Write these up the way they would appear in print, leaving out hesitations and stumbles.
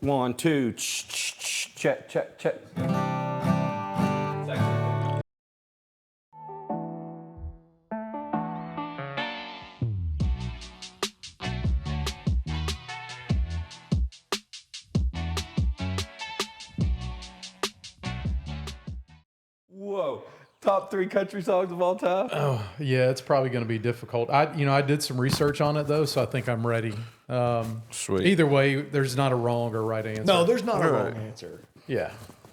1, 2, check, check, check. Whoa. Top 3 country songs of all time? Oh, yeah, it's probably going to be difficult. I did some research on it though, so I think I'm ready. Sweet. Either way, there's not a wrong or right answer. No, there's not a Right. wrong answer. Yeah.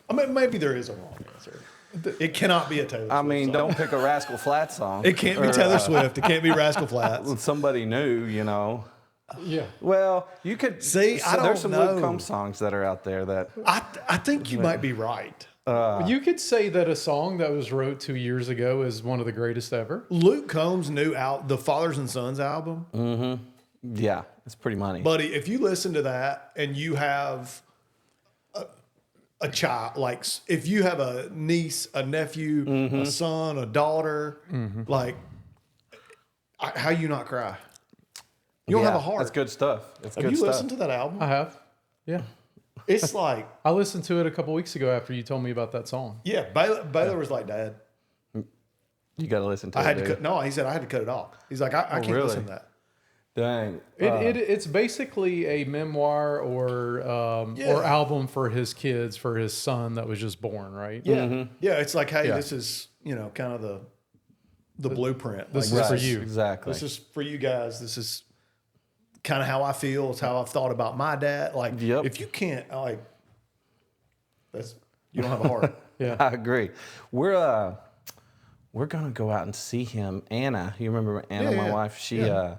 I mean, maybe there is a wrong answer. It cannot be a Taylor Swift I mean, song. don't pick a Rascal Flatts song. It can't be Taylor Swift. It can't be Rascal Flatts. Somebody new, you know. Yeah. Well, you could See, I there's some don't know. Luke Combs songs that are out there that I think you might be right. You could say that a song that was wrote 2 years ago is one of the greatest ever. Luke Combs' new the Fathers and Sons album. yeah, it's pretty money. Buddy, if you listen to that and you have a child, like if you have a niece, a nephew, a son, a daughter, like, how you not cry? You don't have a heart. That's good stuff. It's Have good you stuff. listened to that album? I have. Yeah. It's like, I listened to it a couple weeks ago after you told me about that song. yeah, Baylor was like, Dad, You got to listen to I it. had to dude. cut. No, he said I had to cut it off. He's like, I can't really? listen to that. Dang. It's basically a memoir or album for his kids, for his son that was just born, right? Yeah, yeah. It's like, hey, Yeah. this is kind of the blueprint. This Like, is for Right, you. Exactly. This is for you guys. This is kind of how I feel. It's how I've thought about my dad. Like, Yep. if you can't, you don't have a heart. Yeah. I agree. We're gonna go out and see him. Anna, you remember Anna, Yeah, my yeah. wife? She Yeah.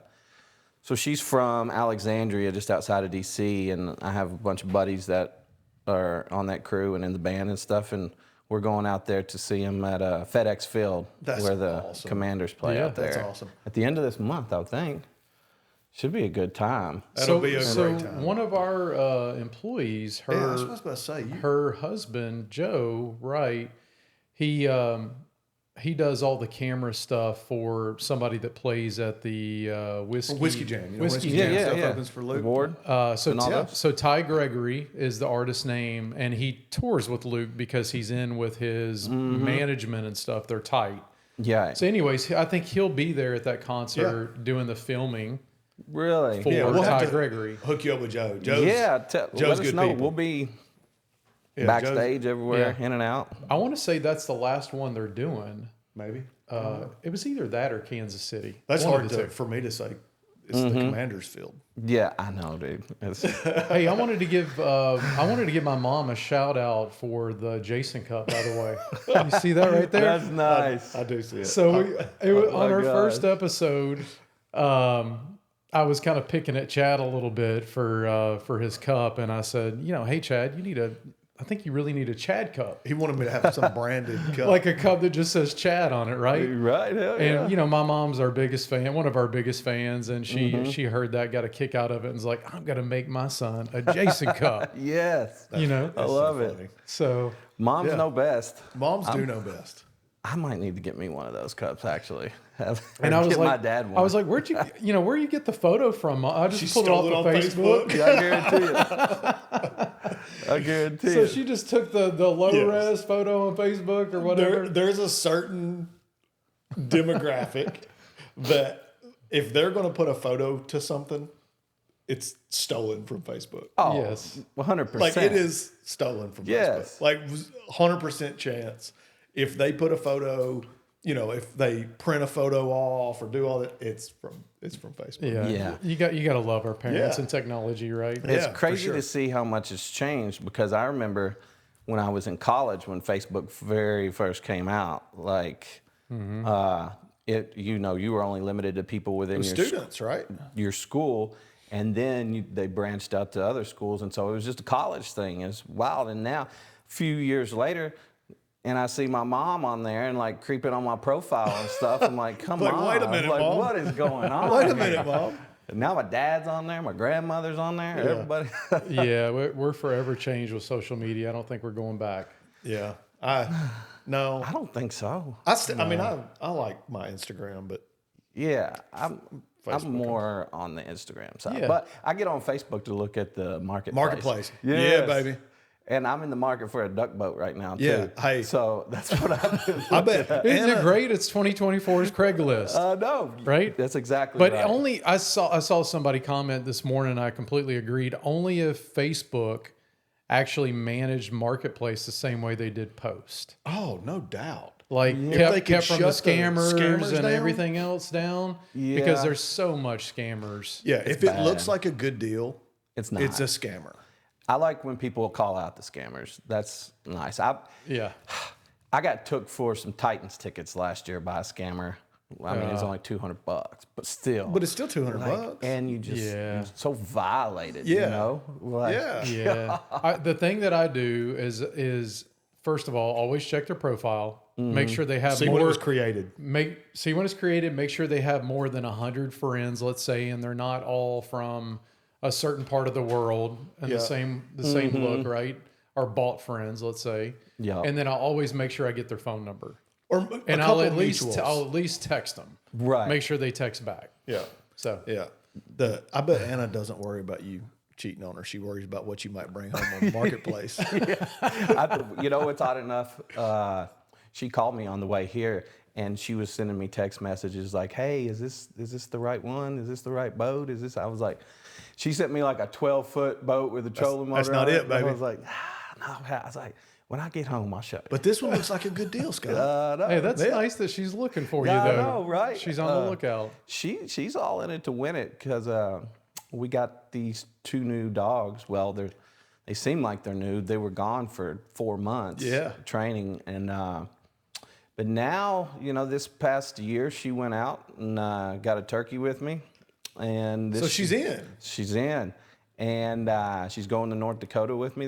so she's from Alexandria, just outside of DC, and I have a bunch of buddies that are on that crew and in the band and stuff, and we're going out there to see him at FedEx Field, That's where the awesome. Commanders play Yeah, out there. that's awesome. At the end of this month, I would think. Should be a good time. That'll be a great time. One of our employees, Yeah, I was about to say, her husband Joe Wright, he does all the camera stuff for somebody that plays at the Whiskey Jam. You know, Whiskey Whiskey Jam. Jam stuff yeah. opens for Luke. Award. So all that? so Ty Gregory is the artist name, and he tours with Luke because he's in with his management and stuff. They're tight. Yeah. So, anyways, I think he'll be there at that concert doing the filming Really? for Yeah, we'll have Ty to Gregory. Hook you up with Joe. Joe's, Yeah, Joe's let us good know. people. We'll be Yeah, backstage everywhere, yeah. in and out. I want to say that's the last one they're doing. Maybe. It was either that or Kansas City. That's One of hard the two. for me to say. It's the Commanders Field. Yeah, I know, dude. It's, Hey, I wanted to give my mom a shout out for the Jason Cup. By the way, you see that right there? that's nice. I do see it. So on our God. first episode, I was kind of picking at Chad a little bit for his cup, and I said, hey Chad, I think you really need a Chad cup, He wanted me to have some branded cup. like a cup that just says Chad on it, right? Right? Hell yeah. And my mom's our biggest fan, one of our biggest fans, and she heard that, got a kick out of it, and was like, I'm gonna make my son a Jason cup. Yes. You know, I love it. so Moms Yeah. know best. Moms do know best. I might need to get me one of those cups, actually. and I was get like, my dad one. I was like, where'd you get the photo from? I just She pulled it off stole the it on Facebook. Yeah, I guarantee it. I guarantee So it. she just took the low res photo on Facebook or whatever. There's a certain demographic that if they're going to put a photo to something, it's stolen from Facebook. Oh, Yes. 100%. Like it is stolen from Yes. Facebook. Like 100% chance if they put a photo, if they print a photo off or do all that, it's from Facebook. Yeah. Yeah. You got to love our parents Yeah. and technology, right? It's Yeah, for crazy sure. to see how much has changed because I remember when I was in college when Facebook very first came out, like you were only limited to people within your Students, right? your school, and then they branched out to other schools, and so it was just a college thing. It's wild, and now, a few years later, and I see my mom on there and like creeping on my profile and stuff. I'm like, come Like, on, wait a minute, like Mom. what is going on? Wait a here? minute, Mom. And now my dad's on there, my grandmother's on there, everybody. Yeah, we're forever changed with social media. I don't think we're going back. Yeah. No. I don't think so. I like my Instagram, but Yeah, I'm more on the Instagram side, Yeah. but I get on Facebook to look at the Marketplace. Yes. Yeah, baby. And I'm in the market for a duck boat right now too. Yeah, hey. So that's what I've been. I bet. Isn't it great? It's 2024's Craigslist. No, Right? That's exactly But right. only I saw somebody comment this morning, and I completely agreed. Only if Facebook actually managed Marketplace the same way they did Post. Oh, no doubt. Like they kept, could kept from the shut the scammers, scammers and down? everything else down. Yeah. Because there's so much scammers. Yeah, if bad. it looks like a good deal, It's not. it's a scammer. I like when people call out the scammers. That's nice. Yeah. I got took for some Titans tickets last year by a scammer. I mean, it was only $200, but still. But it's still $200. And you just Yeah. you're so violated, Yeah. you know? Like, Yeah. Yeah. The thing that I do is first of all, always check their profile. Make sure they have See more. when it was created. See when it's created. Make sure they have more than 100 friends, let's say, and they're not all from a certain part of the world and Yeah. the same look, right? Or bought friends, let's say. Yeah. And then I'll always make sure I get their phone number, Or and a I'll couple at least mutuals. text them. Right. Make sure they text back. Yeah. So Yeah. I bet Anna doesn't worry about you cheating on her. She worries about what you might bring home on the marketplace. You know what's odd enough? She called me on the way here, and she was sending me text messages like, "Hey, is this the right one? Is this the right boat? Is this?" I was like, she sent me like a 12-foot boat with a trolling motor. that's not on it, and baby. I was like, no. I was like, when I get home, I'll show you. But this one looks like a good deal, Scott. hey, that's nice that she's looking for you, Yeah, I though. know, right? She's on the lookout. She's all in it to win it because we got these 2 new dogs. Well, they seem like they're new. They were gone for 4 months. Yeah. Training and but now this past year she went out and got a turkey with me, and So she's in. She's in, and she's going to North Dakota with me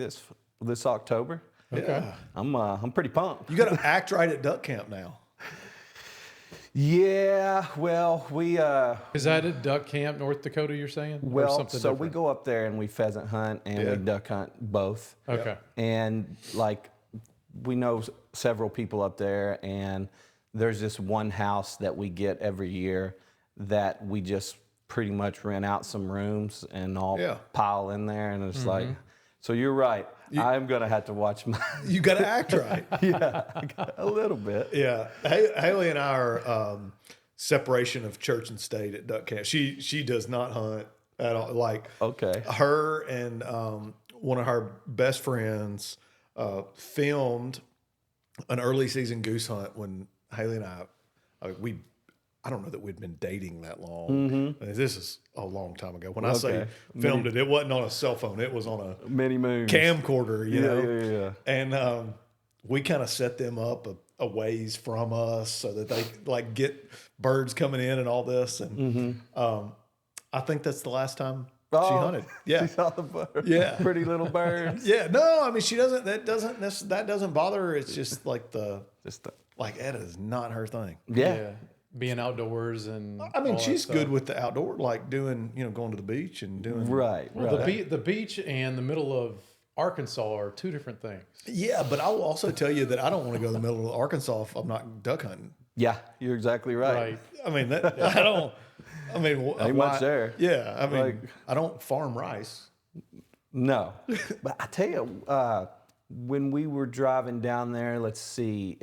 this October. Okay. I'm pretty pumped. You got to act right at duck camp now. Yeah, well, we Is that at Duck Camp, North Dakota, you're saying? Or well, something so we different? go up there and we pheasant hunt and Yeah. we duck hunt both. Okay. And like we know several people up there, and there's this one house that we get every year that we just pretty much rent out some rooms and all Yeah. pile in there, and it's like, so you're right. I'm gonna have to watch my You got to act right. a little bit. Yeah. Haley and I are separation of church and state at duck camp. She does not hunt at all. Like Okay. her and one of her best friends filmed an early season goose hunt when Haley and I don't know that we'd been dating that long. I mean, this is a long time ago. When I say filmed it wasn't on a cell phone. It was on a Many moons. camcorder, you know. Yeah. And we kind of set them up a ways from us so that they like get birds coming in and all this. And I think that's the last time she hunted. Yeah. She saw the bird. Yeah. Pretty little birds. Yeah. No, I mean, she doesn't, that doesn't bother her. It's just like Just Etta is not her thing. yeah. Being outdoors and I mean, all that she's stuff. good with the outdoor, like doing, going to the beach and doing. Right. Well, Right. the beach and the middle of Arkansas are 2 different things. Yeah, but I will also tell you that I don't want to go to the middle of Arkansas if I'm not duck hunting. Yeah, you're exactly right. Right. I mean, I don't. I mean, Ain't much there. Yeah, I mean, Like- I don't farm rice. No, but I tell you, when we were driving down there, let's see,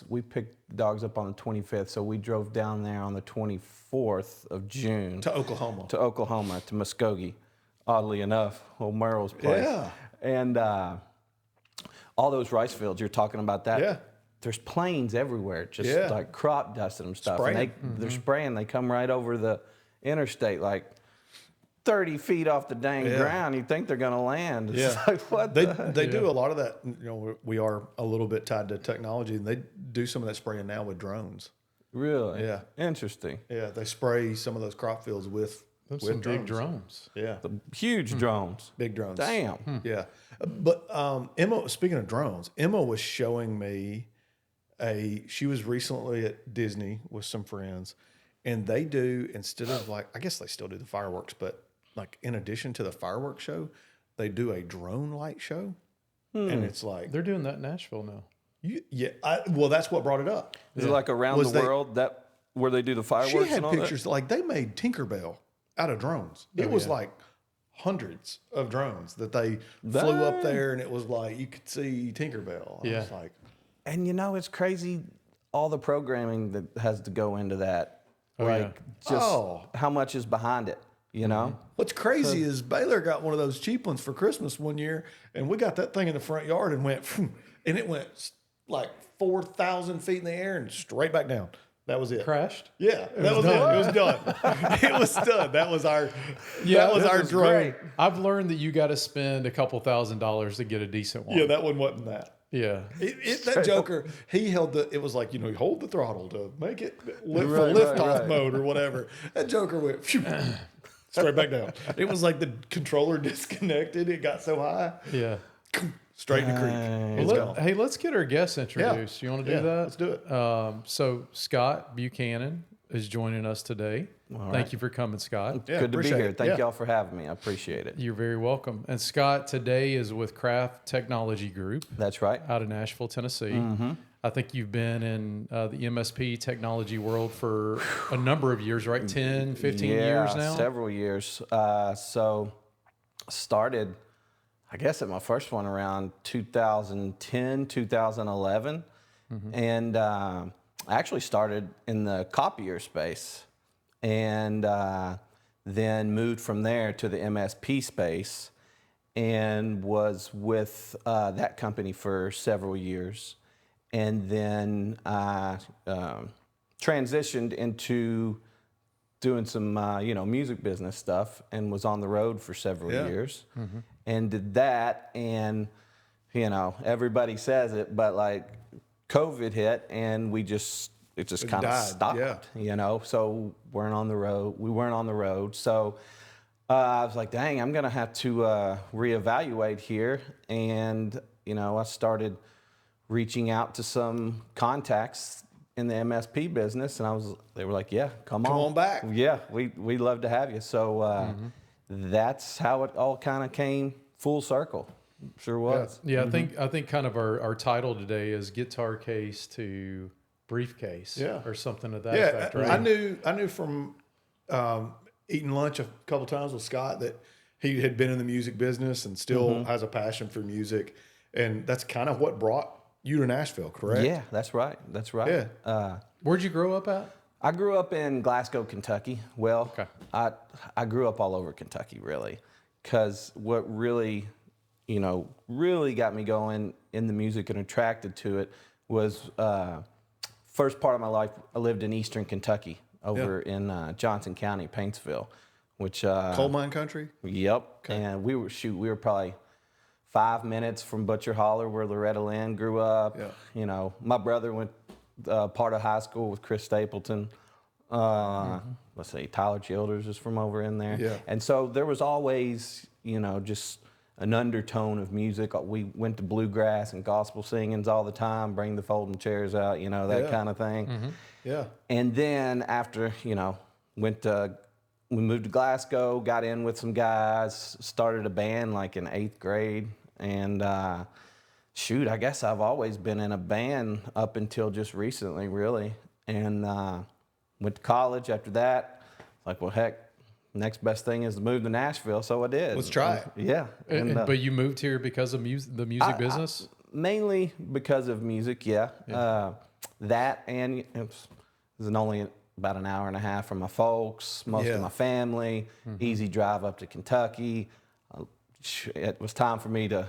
we picked dogs up on the 25th, so we drove down there on the 24th of June To Oklahoma. to Muskogee, oddly enough, old Merle's place. Yeah. And all those rice fields, you're talking about that. Yeah. There's planes everywhere, just Yeah. like crop dusting and stuff. Spraying. And they're spraying. They come right over the interstate, like 30 feet off the dang Yeah. ground. You think they're going to land. It's Yeah. like, what They the heck? they do a lot of that. We are a little bit tied to technology, and they do some of that spraying now with drones. Really? Yeah. Interesting. Yeah, they spray some of those crop fields with Some big drones. Yeah, Huge drones. big drones. Damn. Yeah, but Emma. Speaking of drones, Emma was showing me she was recently at Disney with some friends, and they do, instead of like, I guess they still do the fireworks, but like in addition to the fireworks show, they do a drone light show, and it's like, They're doing that in Nashville now. well, that's what brought it up. Is it like around Was the they- world? That where they do the fireworks She had and all pictures like they made Tinkerbell out of drones. It was like hundreds of drones that they flew up there, and it was like you could see Tinkerbell. I was like, that? And it's crazy, all the programming that has to go into that. How much is behind it, What's crazy is Baylor got one of those cheap ones for Christmas one year, and we got that thing in the front yard and went, and it went like 4,000 feet in the air and straight back down. That was it. Crashed? Yeah, that was it. It was done. It was done. That was our our drone. Great. I've learned that you got to spend a couple $1,000s to get a decent one. Yeah, that one wasn't that. Yeah. That Joker, he held it was like, you hold the throttle to make it lift off mode or whatever. That Joker went straight back down. It was like the controller disconnected. It got so high. Yeah. Straight in the creek. Hey, let's get our guests introduced. You want to do that? Let's do it. So Scott Buchanan is joining us today. Thank you for coming, Scott. Yeah, good to be here. it. Thank y'all for having me. I appreciate it. You're very welcome. And Scott today is with Kraft Technology Group. That's right. Out of Nashville, Tennessee. I think you've been in the MSP technology world for a number of years, right? 10, 15 years now? Several years. So started, I guess, at my first one around 2010, 2011. And I actually started in the copier space and then moved from there to the MSP space and was with that company for several years. And then transitioned into doing some, music business stuff and was on the road for several years and did that. And, everybody says it, but like COVID hit and it just kind of stopped, so we weren't on the road. So I was like, dang, I'm going to have to reevaluate here. And, I started reaching out to some contacts in the MSP business, and they were like, yeah, come on back. Yeah, we'd love to have you. So that's how it all kind of came full circle. Sure was. Yeah, I think kind of our title today is Guitar Case to Briefcase, or something of that effect, right? I knew from eating lunch a couple times with Scott that he had been in the music business and still has a passion for music, and that's kind of what brought you to Nashville, correct? Yeah, that's right. Yeah. Where'd you grow up at? I grew up in Glasgow, Kentucky. Well, I grew up all over Kentucky, really, because what really got me going in the music and attracted to it was first part of my life, I lived in eastern Kentucky over in Johnson County, Paintsville, which coal mine country. Yep. Okay. And we were probably 5 minutes from Butcher Holler, where Loretta Lynn grew up. Yeah. My brother went part of high school with Chris Stapleton. Let's see, Tyler Childers is from over in there. Yeah. And so there was always, just an undertone of music. We went to bluegrass and gospel singings all the time, bring the folding chairs out, that kind of thing. Yeah. And then after, we moved to Glasgow, got in with some guys, started a band like in 8th grade. And I guess I've always been in a band up until just recently, really. And went to college after that. Like, well, heck, next best thing is to move to Nashville, so I did. Let's try it. Yeah. But you moved here because of the music business? Mainly because of music, yeah. That and it was only about an hour and a half from my folks, most of my family, easy drive up to Kentucky. It was time for me to,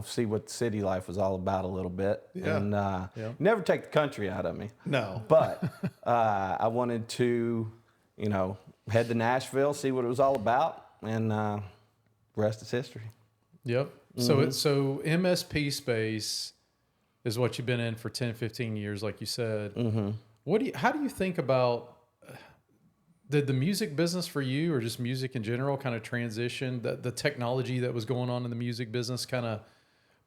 see what city life was all about a little bit. Yeah. And never take the country out of me. No. But I wanted to, head to Nashville, see what it was all about, and rest is history. Yep. So MSP space is what you've been in for 10, 15 years, like you said. How do you think about, did the music business for you, or just music in general, kind of transition, the technology that was going on in the music business kind of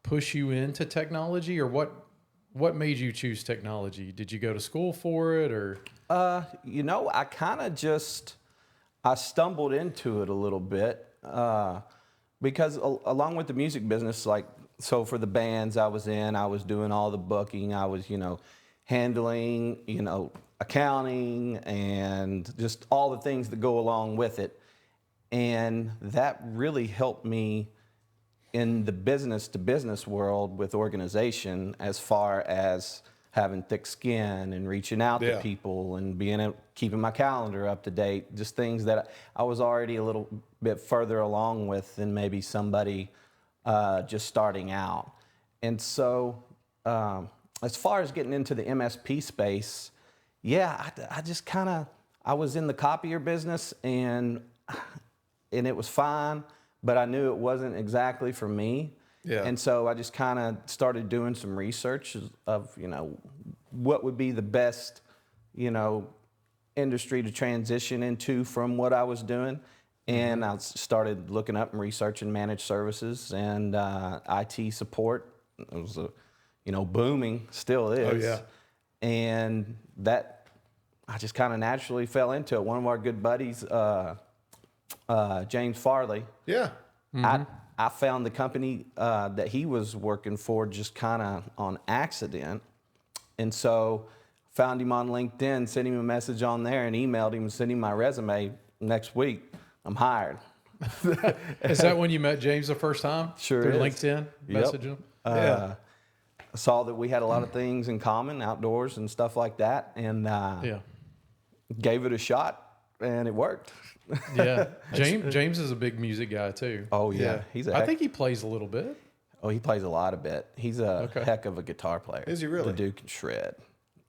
push you into technology, or what made you choose technology? Did you go to school for it, or? I kind of I stumbled into it a little bit because along with the music business, so for the bands I was in, I was doing all the booking. I was, handling, accounting and just all the things that go along with it. And that really helped me in the business to business world with organization, as far as having thick skin and reaching out to people and keeping my calendar up to date, just things that I was already a little bit further along with than maybe somebody just starting out. And so as far as getting into the MSP space, I just I was in the copier business and it was fine, but I knew it wasn't exactly for me. Yeah. And so I just kind of started doing some research of, what would be the best, industry to transition into from what I was doing. And I started looking up and researching managed services and IT support. It was, booming, still is. Oh, yeah. And that, I just kind of naturally fell into it. One of our good buddies, James Farley. Yeah. I found the company that he was working for just kind of on accident. And so found him on LinkedIn, sent him a message on there and emailed him and sent him my resume. Next week, I'm hired. Is that when you met James the first time? Sure Through is. LinkedIn? Messaged him? I saw that we had a lot of things in common, outdoors and stuff like that, and gave it a shot, and it worked. Yeah, James is a big music guy too. Oh yeah, I think he plays a little bit. Oh, he plays a lot of bit. He's a heck of a guitar player. Is he really? The dude can shred.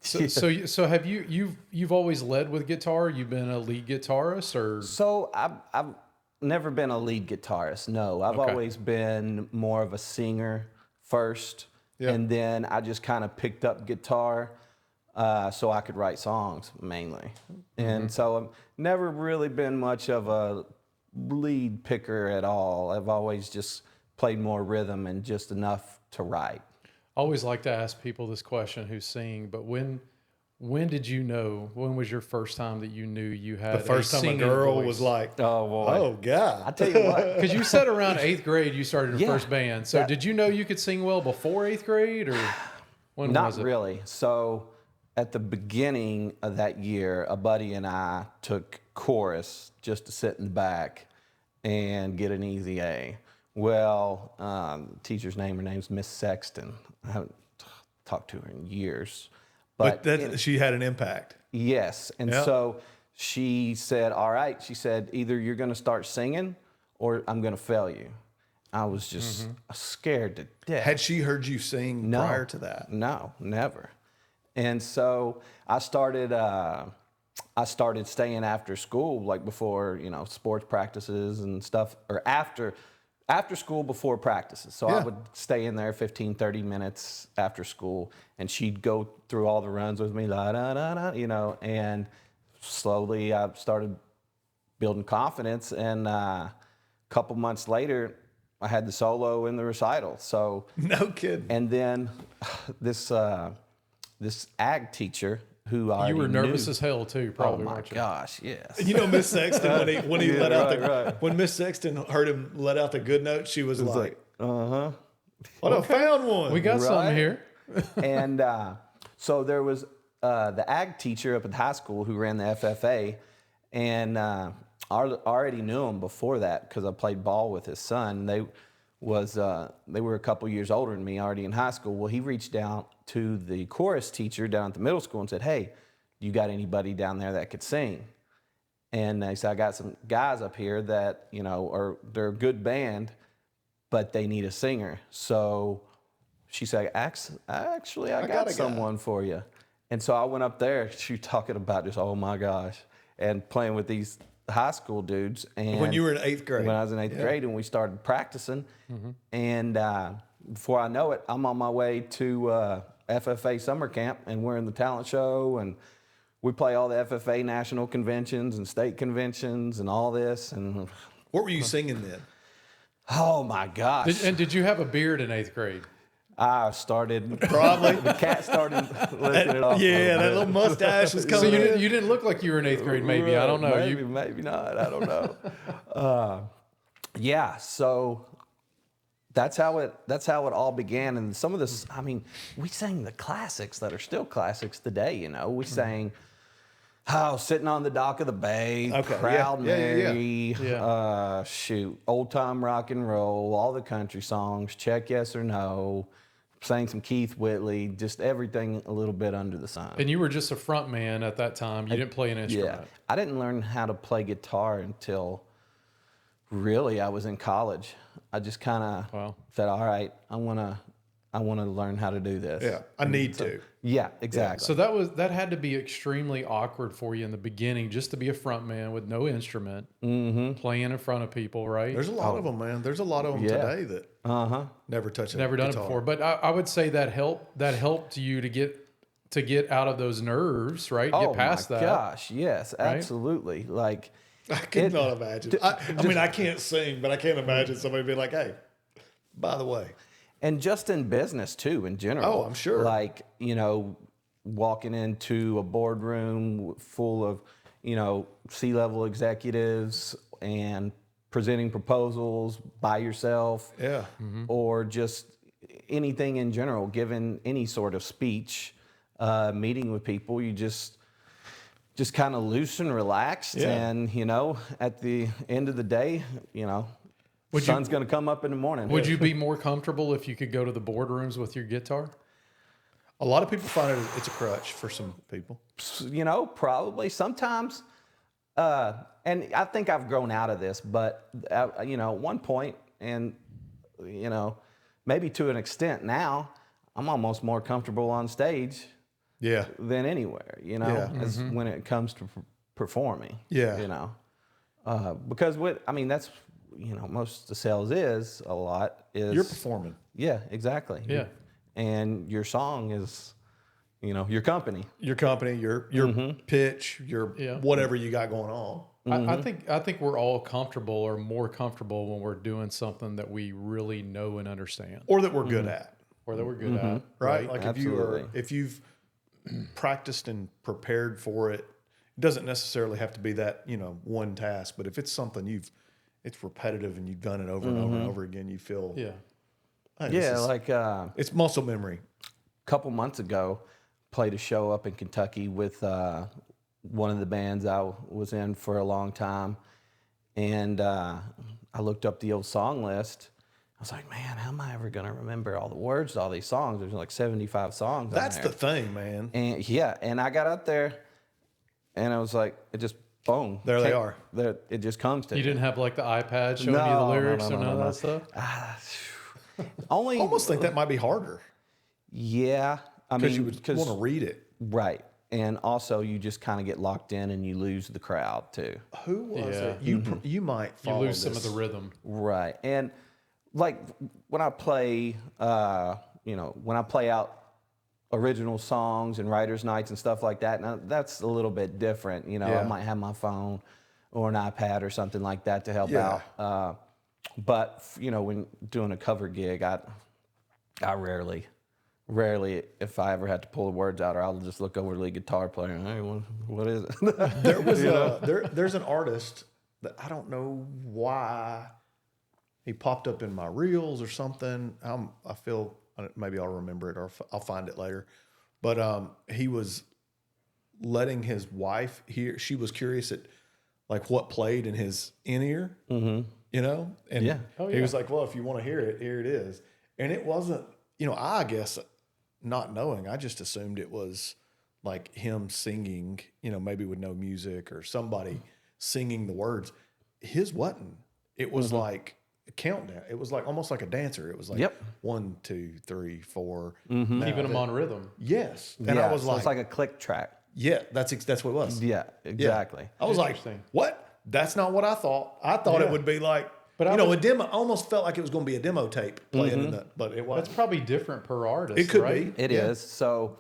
So have you've always led with guitar? You've been a lead guitarist, or? So I've never been a lead guitarist. No, I've always been more of a singer first, and then I just kind of picked up guitar so I could write songs mainly. And so I've never really been much of a lead picker at all. I've always just played more rhythm and just enough to write. I always like to ask people this question who sing, but when did you know, when was your first time that you knew you had the first time a girl voice? Was like, oh boy, oh God. I tell you what, because you said around 8th grade you started your first band. So did you know you could sing well before 8th grade, or when not was it? Really. So at the beginning of that year, a buddy and I took chorus just to sit in the back and get an easy A. Well, the teacher's name, her name's Miss Sexton. I haven't talked to her in years. But she had an impact. Yes. And so she said, all right, she said, either you're going to start singing or I'm going to fail you. I was just scared to death. Had she heard you sing prior to that? No, never. And so I started staying after school, like before, sports practices and stuff, or after school before practices. So I would stay in there 15, 30 minutes after school, and she'd go through all the runs with me, and slowly I started building confidence. And a couple months later, I had the solo in the recital. So no kidding. And then this ag teacher who I you were nervous knew, as hell too, probably. Oh my gosh, yes. Miss Sexton when he let out when Miss Sexton heard him let out the good note, she was like, I found one. We got something here. And so there was the ag teacher up at the high school who ran the FFA, and I already knew him before that because I played ball with his son. They were a couple years older than me, already in high school. Well, he reached out to the chorus teacher down at the middle school and said, hey, you got anybody down there that could sing? And they said, I got some guys up here that, they're a good band, but they need a singer. So she said, actually, I got someone for you. And so I went up there. She was talking about just, oh my gosh, and playing with these high school dudes. And when you were in 8th grade? When I was in 8th grade, and we started practicing. And before I know it, I'm on my way to FFA summer camp, and we're in the talent show, and we play all the FFA national conventions and state conventions and all this. And what were you singing then? Oh my gosh! Did you have a beard in 8th grade? I started probably. The cat started lifting it off. Yeah, that little mustache was coming. So you didn't look like you were in 8th grade. Maybe I don't know. Maybe not. I don't know. So that's how it all began. And some of this, I mean, we sang the classics that are still classics today. You know, we sang Sitting on the Dock of the Bay, Okay, Proud yeah, yeah, yeah, Mary, Old Time Rock and Roll, all the country songs, Check Yes or No, sang some Keith Whitley, just everything a little bit under the sun. And you were just a front man at that time. You didn't play an instrument. Yeah, I didn't learn how to play guitar until really I was in college. I just kind of said, all right, I want to learn how to do this. Yeah, I need to. Yeah, exactly. So that had to be extremely awkward for you in the beginning, just to be a front man with no instrument, playing in front of people, right? There's a lot of them, man. There's a lot of them today that never touched a Never done guitar. it before. But I would say that helped you to get out of those nerves, right? Get past that. Oh my gosh, yes, absolutely. Like I could not imagine. I mean, I can't sing, but I can't imagine somebody being like, "Hey, by the way." And just in business too, in general. Oh, I'm sure. Like, you know, walking into a boardroom full of, you know, C-level executives and presenting proposals by yourself. Yeah. Or just anything in general, giving any sort of speech, meeting with people, you just kind of loose and relaxed. Yeah. And, you know, at the end of the day, you know, sun's going to come up in the morning. Would you be more comfortable if you could go to the boardrooms with your guitar? A lot of people find it's a crutch for some people. You know, probably sometimes. And I think I've grown out of this, but, you know, at one point, and, you know, maybe to an extent now, I'm almost more comfortable on stage than anywhere, you know, as when it comes to performing. Yeah. You know, because that's, you know, most the sales is a lot is You're performing. Yeah, exactly. Yeah. And your song is, you know, your company. Your company, your pitch, your whatever you got going on. I think we're all comfortable or more comfortable when we're doing something that we really know and understand, Or that we're good at. or that we're good at. Right? Like Absolutely. if you've practiced and prepared for it, it doesn't necessarily have to be that, you know, one task, but if it's something it's repetitive and you've done it over and over and over again, you feel Yeah. hey, this is- Like it's muscle memory. couple months ago, played a show up in Kentucky with one of the bands I was in for a long time. And I looked up the old song list. I was like, man, how am I ever going to remember all the words to all these songs? There's like 75 songs That's on the there. thing, man. And I got up there and I was like, it just, boom. There they are. It just comes to You me. didn't have like the iPad showing you the No, lyrics no, or none of that stuff? Only, Almost think that might be harder yeah. I because mean, you would want to read it. right. And also you just kind of get locked in and you lose the crowd too. Who was Yeah. it? You might You follow lose some of this. the rhythm. Right. And like when I play, when I play out original songs and writers' nights and stuff like that, now that's a little bit different. You know, Yeah. I might have my phone or an iPad or something like that to help Yeah. out. But, you know, when doing a cover gig, I rarely, if I ever had to pull the words out, or I'll just look over to the guitar player and, hey, what is it? There was there's an artist that I don't know why he popped up in my reels or something. I feel maybe I'll remember it or I'll find it later. But he was letting his wife hear. She was curious at like what played in his in-ear, you know? And Yeah. Oh, he yeah. was like, well, if you want to hear it, here it is. And it wasn't, you know, I guess not knowing, I just assumed it was like him singing, you know, maybe with no music or somebody singing the words. His wasn't. It was like a countdown. It was like almost like a dancer. It was like 1, 2, 3, 4. Keeping them on rhythm. Yes. And yeah, I was so like, it's like a click track. yeah, that's what it was. Yeah, exactly. I was like, Interesting. what? That's not what I thought. I thought it would be like, But a demo. Almost felt like it was going to be a demo tape playing in the, but it That's wasn't. probably different per artist, It could right? be. It is. So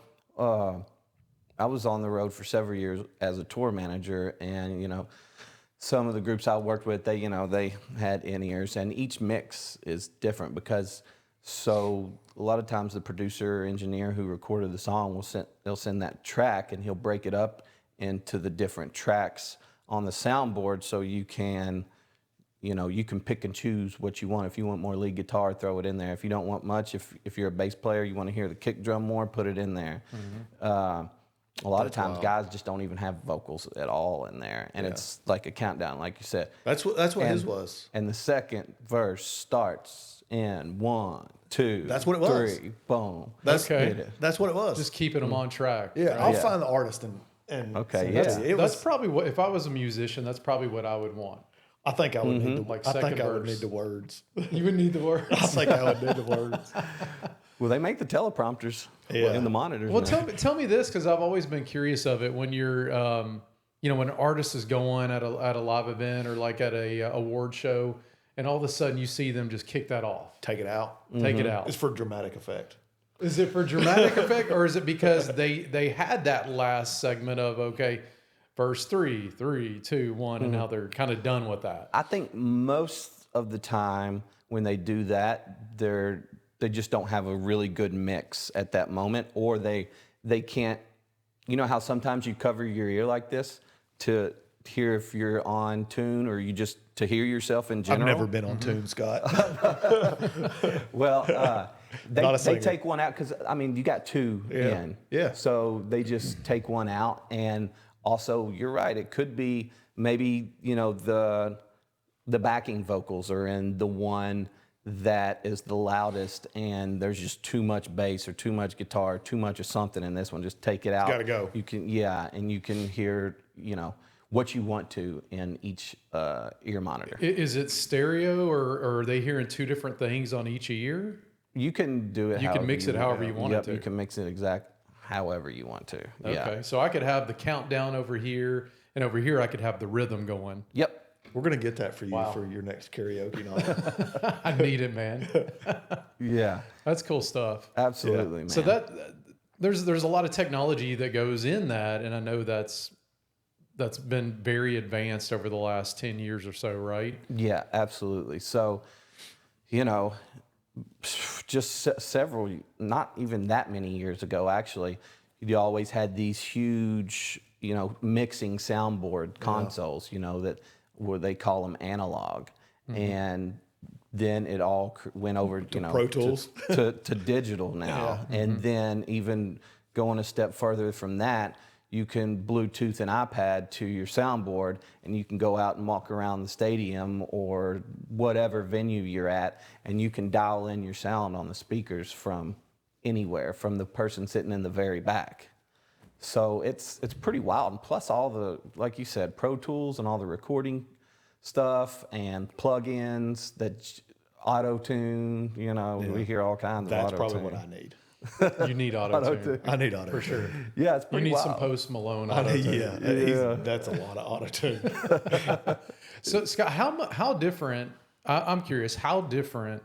I was on the road for several years as a tour manager, and you know, some of the groups I worked with, they had in-ears, and each mix is different because so a lot of times the producer or engineer who recorded the song they'll send that track and he'll break it up into the different tracks on the soundboard so you can You know, you can pick and choose what you want. If you want more lead guitar, throw it in there. If you don't want much, if you're a bass player, you want to hear the kick drum more, put it in there. A lot of times, guys just don't even have vocals at all in there, and it's like a countdown, like you said. That's what his was. And the second verse starts in 1, 2, That's what it was. 3, boom. That's Okay. That's what it was. Just keeping them on track. yeah, right? I'll find the artist and Okay, send yeah. it to you. It That's was. probably what, if I was a musician, that's probably what I would want. I think I would need the Like I think second I would verse. need the words. You would need the words. I think I would need the words. Well, they make the teleprompters Yeah. in the monitors. Well, now. tell me this, because I've always been curious of it. When you're, you know, when an artist is going at a live event or like at a award show, and all of a sudden you see them just kick that off, Take it out. take it out. It's for dramatic effect. Is it for dramatic effect, or is it because they had that last segment of, okay, verse 3, 3, 2, 1, and now they're kind of done with that? I think most of the time when they do that, they just don't have a really good mix at that moment, or they can't. You know how sometimes you cover your ear like this to hear if you're on tune, or you just to hear yourself in I've general. never been on tune, Scott. Well, Not a they singer. take one out because I mean you got two in, Yeah. So they just take one out, and also you're right. It could be maybe the backing vocals are in the one that is the loudest, and there's just too much bass or too much guitar, too much of something in this one. Just take it out. gotta go. You can and you can hear what you want to in each ear monitor. Is it stereo, or are they hearing two different things on each ear? You can do it. You can mix it however you want it to. You can mix it however you want to. Yeah. Okay, so I could have the countdown over here, and over here I could have the rhythm going. Yep. We're gonna get that for you Wow. for your next karaoke night. I need it, man. Yeah. That's cool stuff. Absolutely, man. So there's a lot of technology that goes in that, and I know that's been very advanced over the last 10 years or so, right? Yeah, absolutely. So, just several, not even that many years ago, actually, you always had these huge, mixing soundboard consoles, that where they call them analog, and then it all went over, Pro Tools. to digital now, and then even going a step further from that, you can Bluetooth an iPad to your soundboard, and you can go out and walk around the stadium or whatever venue you're at, and you can dial in your sound on the speakers from anywhere, from the person sitting in the very back. So it's pretty wild. And plus all the, like you said, Pro Tools and all the recording stuff and plugins that auto-tune, we hear all kinds That's of probably auto-tune. what I need. You need auto-tune. I need auto For sure. Yeah, it's You pretty need wild. some Post Malone I auto-tune. need, that's a lot of auto tune. So, Scott, how different, I'm curious, how different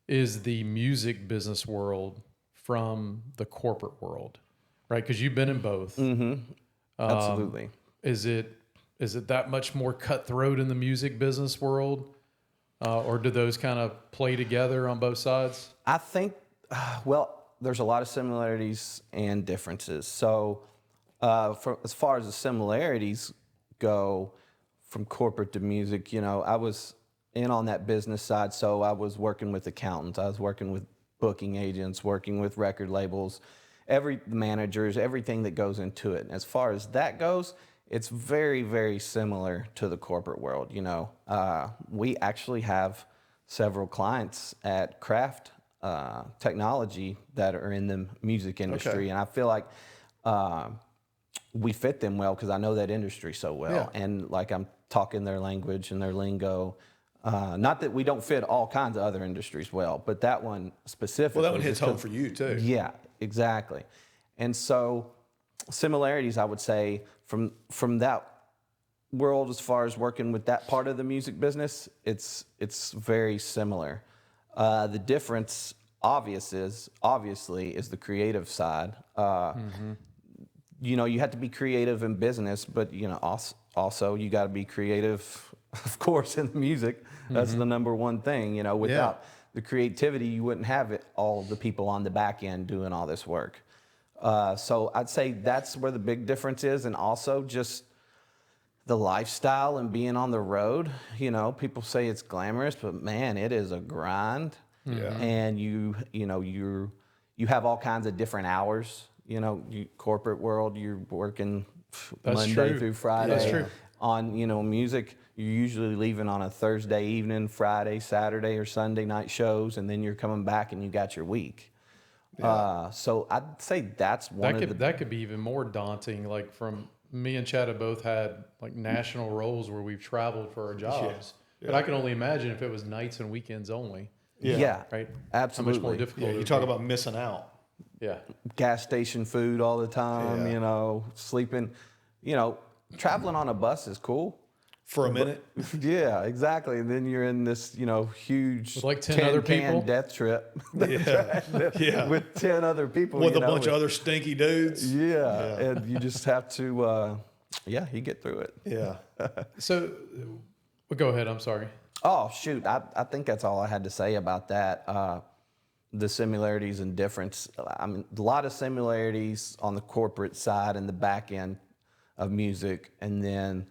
is the music business world from the corporate world, right? Because you've been in both. Absolutely. Is it that much more cutthroat in the music business world? Or do those kind of play together on both sides? I think, there's a lot of similarities and differences. So, as far as the similarities go, from corporate to music, I was in on that business side. So I was working with accountants, I was working with booking agents, working with record labels, managers, everything that goes into it. And as far as that goes, it's very, very similar to the corporate world. We actually have several clients at Kraft Technology that are in the music industry, and I feel like we fit them well because I know that industry so well, and like I'm talking their language and their lingo. Not that we don't fit all kinds of other industries well, but that one specifically. Well, that one hits home for you too. Yeah, exactly. And so similarities, I would say, from that world as far as working with that part of the music business, it's very similar. The difference obviously is the creative side. You have to be creative in business, but also you got to be creative, of course, in the music. That's the number one thing. Without the creativity, you wouldn't have all the people on the back end doing all this work. So I'd say that's where the big difference is, and also just the lifestyle and being on the road. You know, people say it's glamorous, but man, it is a grind. Yeah. And you have all kinds of different hours. You know, corporate world, you're working That's Monday true. through Friday. That's true. On, music, you're usually leaving on a Thursday evening, Friday, Saturday, or Sunday night shows, and then you're coming back and you got your week. So I'd say that's That could be even more daunting. Like from me and Chad have both had like national roles where we've traveled for our jobs. Yeah. But I can only imagine if it was nights and weekends only. Yeah, Right. absolutely. How much more difficult. Yeah, it you would talk be. about missing out. Yeah. Gas station food all the time, Yeah. sleeping. Traveling on a bus is cool. For a minute. Yeah, exactly. And then you're in this, huge With like 10 other people? death trip. Yeah. Yeah. With 10 other people. With a bunch of other stinky dudes. Yeah, and you just have to, you get through it. Yeah. So well, go ahead. I'm sorry. Oh, shoot. I think that's all I had to say about that. The similarities and difference. I mean, a lot of similarities on the corporate side and the back end of music. And then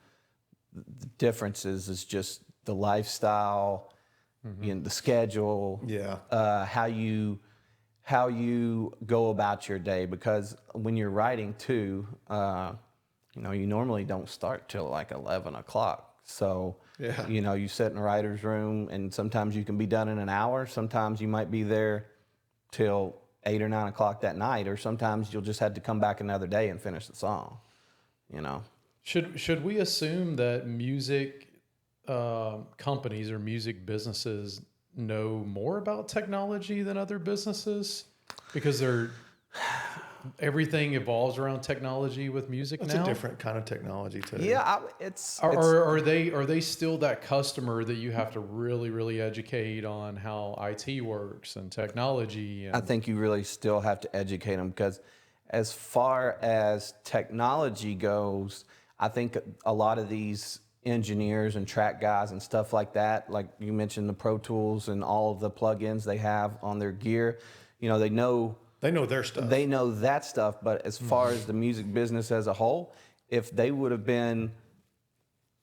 the differences is just the lifestyle, the schedule. Yeah. How you go about your day. Because when you're writing too, you normally don't start till like 11 o'clock. So, Yeah. you sit in a writer's room and sometimes you can be done in an hour. Sometimes you might be there till 8 or 9 o'clock that night, or sometimes you'll just have to come back another day and finish the song, Should we assume that music companies or music businesses know more about technology than other businesses because everything evolves around technology with music It's now? a different kind of technology too. Yeah, Are they still that customer that you have to really, really educate on how IT works and technology? I think you really still have to educate them, because as far as technology goes, I think a lot of these engineers and track guys and stuff like that, like you mentioned the Pro Tools and all of the plugins they have on their gear, they know their stuff. They know that stuff, but as far as the music business as a whole, if they would have been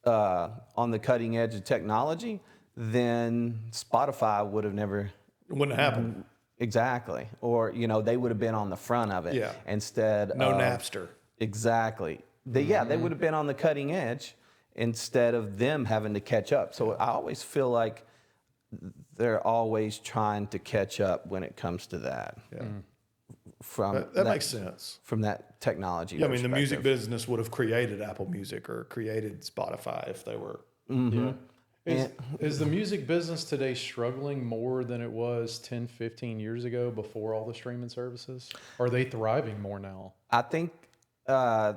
on the cutting edge of technology, then Spotify would have never. It wouldn't happen. Exactly. Or, they would have been on the front of it. Yeah. Instead No of. Napster. Exactly. They would have been on the cutting edge instead of them having to catch up. So I always feel like they're always trying to catch up when it comes to that. Yeah. From That makes sense. From that technology. Yeah, I mean, the music perspective. business would have created Apple Music or created Spotify if they were. Yeah. Is the music business today struggling more than it was 10, 15 years ago before all the streaming services? Or are they thriving more now? I think, I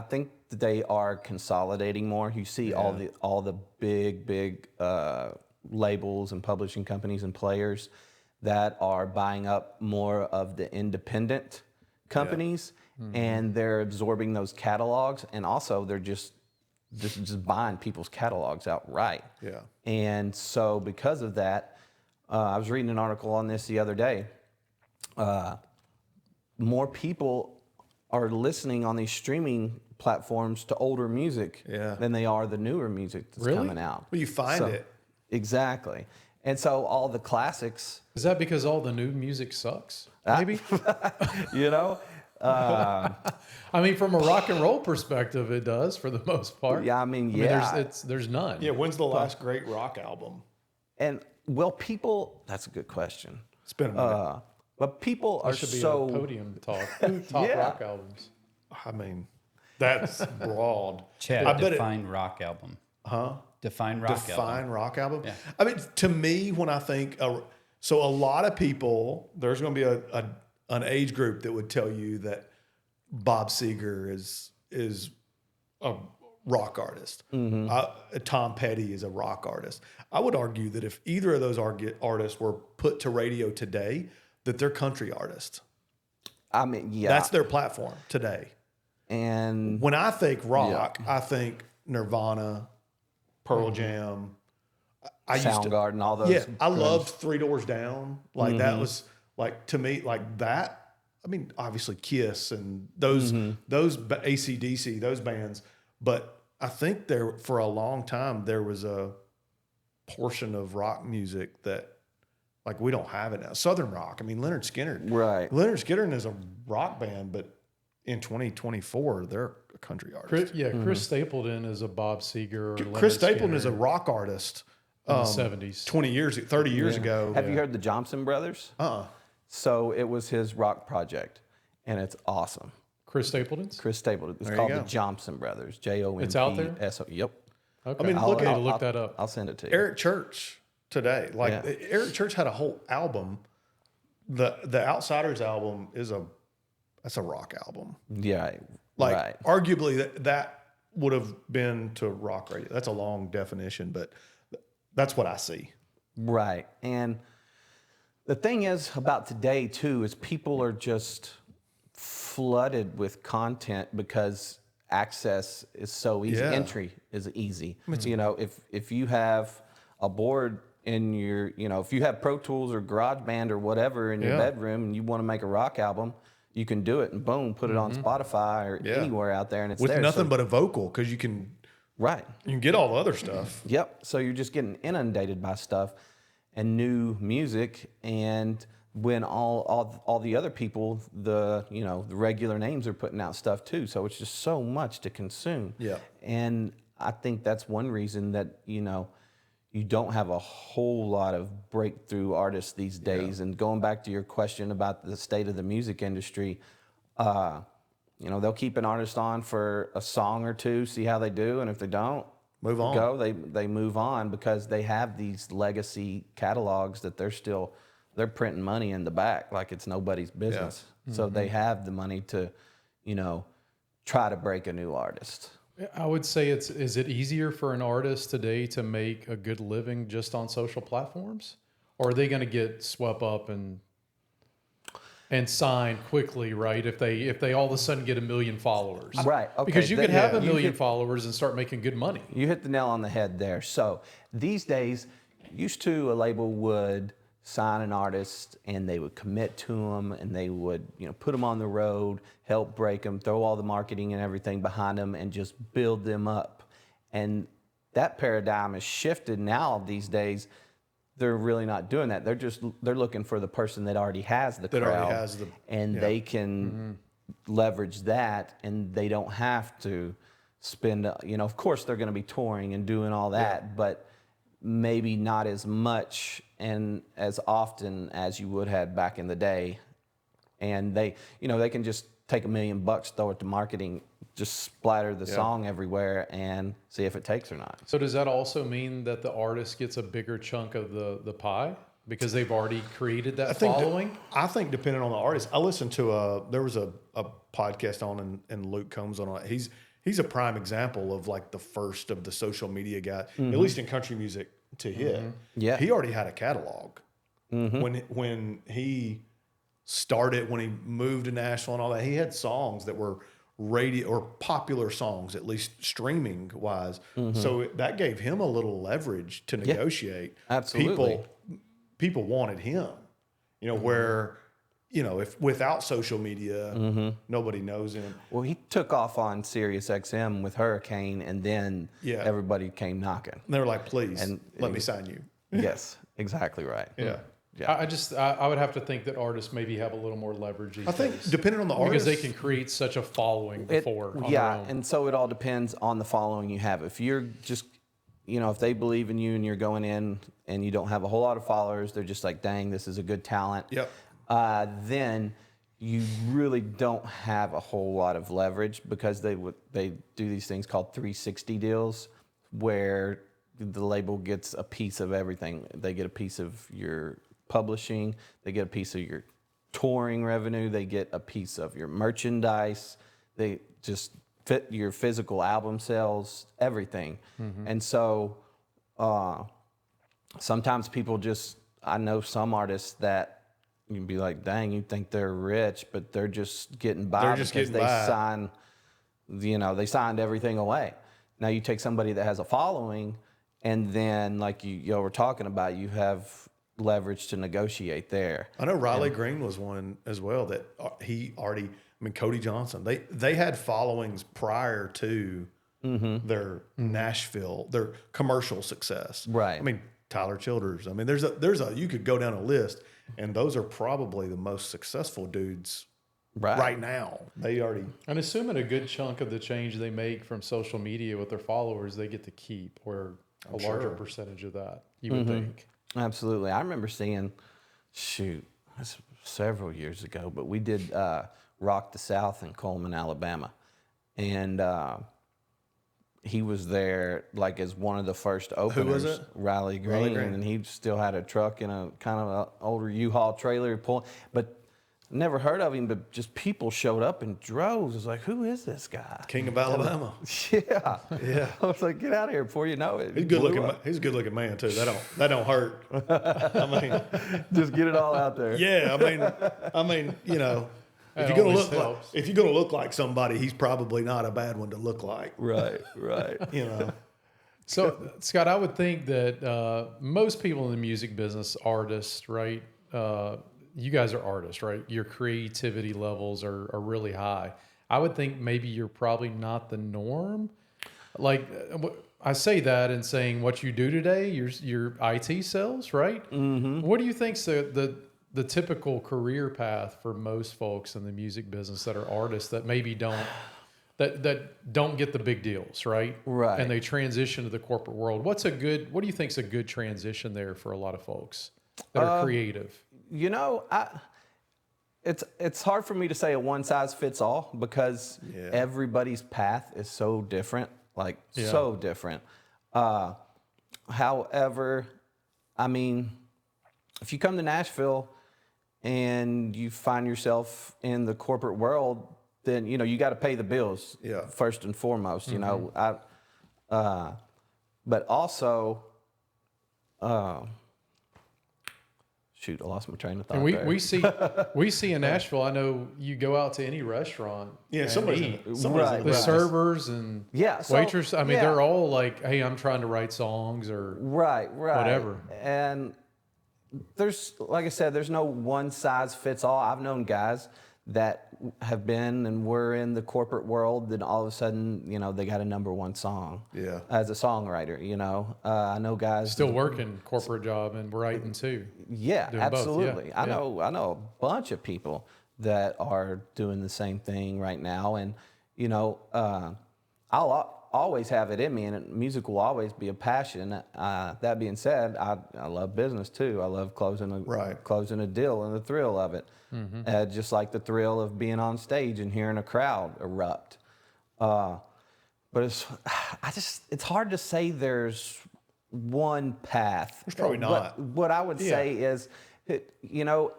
think that they are consolidating more. You see all the big labels and publishing companies and players that are buying up more of the independent companies, and they're absorbing those catalogs, and also they're just buying people's catalogs outright. Yeah. And so because of that, I was reading an article on this the other day. More people are listening on these streaming platforms to older music than they are the newer music that's coming out. Well, you find it. Exactly. And so all the classics. Is that because all the new music sucks? Maybe? I mean, from a rock and roll perspective, it does for the most part. Yeah, I mean, yeah. There's none. Yeah, when's the last great rock album? And, that's a good question. It's been a minute. But people are Should be so. a podium talk. Top Yeah. rock albums. I mean, that's broad. Chad, I bet define rock album. Huh? Define rock Define album. rock album? Yeah. I mean, to me, when I think, so a lot of people, there's going to be an age group that would tell you that Bob Seger is a rock artist. Tom Petty is a rock artist. I would argue that if either of those artists were put to radio today, that they're country artists. I mean, yeah. That's their platform today. And When I think rock, I think Nirvana, Pearl Jam. I used to, Soundgarden, all those. yeah, I grunge. loved Three Doors Down. Like that was like, to me, like that. I mean, obviously Kiss and those AC/DC, those bands. But I think there for a long time there was a portion of rock music that like we don't have it now. Southern rock. I mean, Leonard Skinner. Right. Leonard Skinner is a rock band, but in 2024 they're a country artist. Chris Stapleton is a Bob Seger. Or Chris Leonard Stapleton Skinner is a rock artist. in the 70s. 30 years ago. Have you heard the Johnson Brothers? Uh-uh. So it was his rock project, and it's awesome. Chris Stapleton's? Chris Stapleton. It's There you called go. the Johnson Brothers. Jompso. It's out there? Yep. Okay. I mean, I'll look need at- to look that up. I'll send it to you. Eric Church today. Like Yeah. Eric Church had a whole album. The Outsiders album that's a rock album. Yeah. Like right. arguably that would have been to rock radio. That's a long definition, but that's what I see. Right. And the thing is about today too is people are just flooded with content because access is so easy. Yeah. Entry is easy. You know, if you have a board in your, you know, if you have Pro Tools or GarageBand or whatever in your Yeah. bedroom and you want to make a rock album, you can do it and boom, put it on Spotify or Yeah. anywhere out there and it's With there. nothing So- but a vocal, because you can right. get all the other stuff. Yep. So you're just getting inundated by stuff and new music, and when all the other people, the regular names are putting out stuff too. So it's just so much to consume. Yeah. And I think that's one reason that you don't have a whole lot of breakthrough artists these days. And going back to your question about the state of the music industry, they'll keep an artist on for a song or two, see how they do, and if they don't, Move on. they move on because they have these legacy catalogs that they're printing money in the back like it's nobody's business. So they have the money to, try to break a new artist. I would say is it easier for an artist today to make a good living just on social platforms? Or are they going to get swept up and sign quickly, right? If they all of a sudden get 1 million followers. Right. Okay. Because you could have 1 you million hit- followers and start making good money. You hit the nail on the head there. So these days, used to a label would sign an artist and they would commit to them and they would put them on the road, help break them, throw all the marketing and everything behind them and just build them up. And that paradigm has shifted now these days. They're really not doing that. They're looking for the person that already has the crowd, already has the- and they can leverage that, and they don't have to spend. Of course, they're going to be touring and doing all that, but maybe not as much and as often as you would have back in the day. And they can just take $1 million, throw it to marketing, just splatter the song everywhere and see if it takes or not. So does that also mean that the artist gets a bigger chunk of the pie because they've already created that following? I think depending on the artist. I listened to there was a podcast on and Luke Combs on it. He's a prime example of like the first of the social media guy, at least in country music, to hit. Yeah. He already had a catalog. When he started, when he moved to Nashville and all that, he had songs that were radio or popular songs, at least streaming wise. So that gave him a little leverage to negotiate. Absolutely. People wanted him, where, if without social media, nobody knows him. Well, he took off on Sirius XM with Hurricane, and then Yeah. everybody came knocking. And they were like, please, And let me sign you. Yes, exactly right. Yeah. I would have to think that artists maybe have a little more leverage these I think days. depending on the Because artist. they can create such a following before on their own. and so it all depends on the following you have. If you're just, if they believe in you and you're going in and you don't have a whole lot of followers, they're just like, dang, this is a good talent. Yep. Then you really don't have a whole lot of leverage because they do these things called 360 deals where the label gets a piece of everything. They get a piece of your publishing, they get a piece of your touring revenue, they get a piece of your merchandise, they just fit your physical album sales, everything. And so sometimes people I know some artists that you'd be like, dang, you think they're rich, but they're just getting by They're just because getting by. they signed everything away. Now you take somebody that has a following, and then like y'all were talking about, you have leverage to negotiate there. I know Riley Green was one as well that he already, Cody Johnson, they had followings prior to their Nashville, their commercial success. Right. I mean, Tyler Childers. I mean, there's a you could go down a list, and those are probably the most successful dudes right now. They already. And assuming a good chunk of the change they make from social media with their followers, they get to keep, or a larger percentage of that, you would think. Absolutely. I remember seeing, that's several years ago, but we did Rock the South in Coleman, Alabama. And he was there like as one of the first openers. Who was it? Riley Green. And he still had a truck and a kind of an older U-Haul trailer pulling. But never heard of him, but just people showed up in droves. It was like, who is this guy? King of Alabama. Yeah. Yeah. I was like, get out of here before you know it. He's good looking. He's a good looking man too. That don't hurt. I mean, Just get it all out there. yeah. I mean, you know, if That you're gonna always look helps. if you're gonna look like somebody, he's probably not a bad one to look like. Right. You know. So, Scott, I would think that most people in the music business, artists, right? You guys are artists, right? Your creativity levels are really high. I would think maybe you're probably not the norm. Like, I say that in saying what you do today, your IT sales, right? Mm-hmm. What do you think's the typical career path for most folks in the music business that are artists that maybe don't that don't get the big deals, right? Right. And they transition to the corporate world. What do you think's a good transition there for a lot of folks that are creative? You know, it's hard for me to say a one size fits all because everybody's path is so different, so different. However, I mean, if you come to Nashville and you find yourself in the corporate world, then, you know, you got to pay the bills first and foremost, you know. But also, shoot, I lost my train of thought. And there. we see in Nashville. I know you go out to any restaurant. Yeah, and somebody's eat. Right. The servers and waitress. I mean, they're all like, "Hey, I'm trying to write songs," or right, whatever. And there's, like I said, there's no one size fits all. I've known guys that have been and were in the corporate world, then all of a sudden, you know, they got a #1 song as a songwriter, you know. I know guys still working corporate job and writing too. Yeah, doing both, absolutely. yeah. I know a bunch of people that are doing the same thing right now, and you know, I'll always have it in me, and music will always be a passion. That being said, I love business too. I love closing a deal and the thrill of it, just like the thrill of being on stage and hearing a crowd erupt. But it's hard to say there's one path. There's probably not. What I would say is, you know,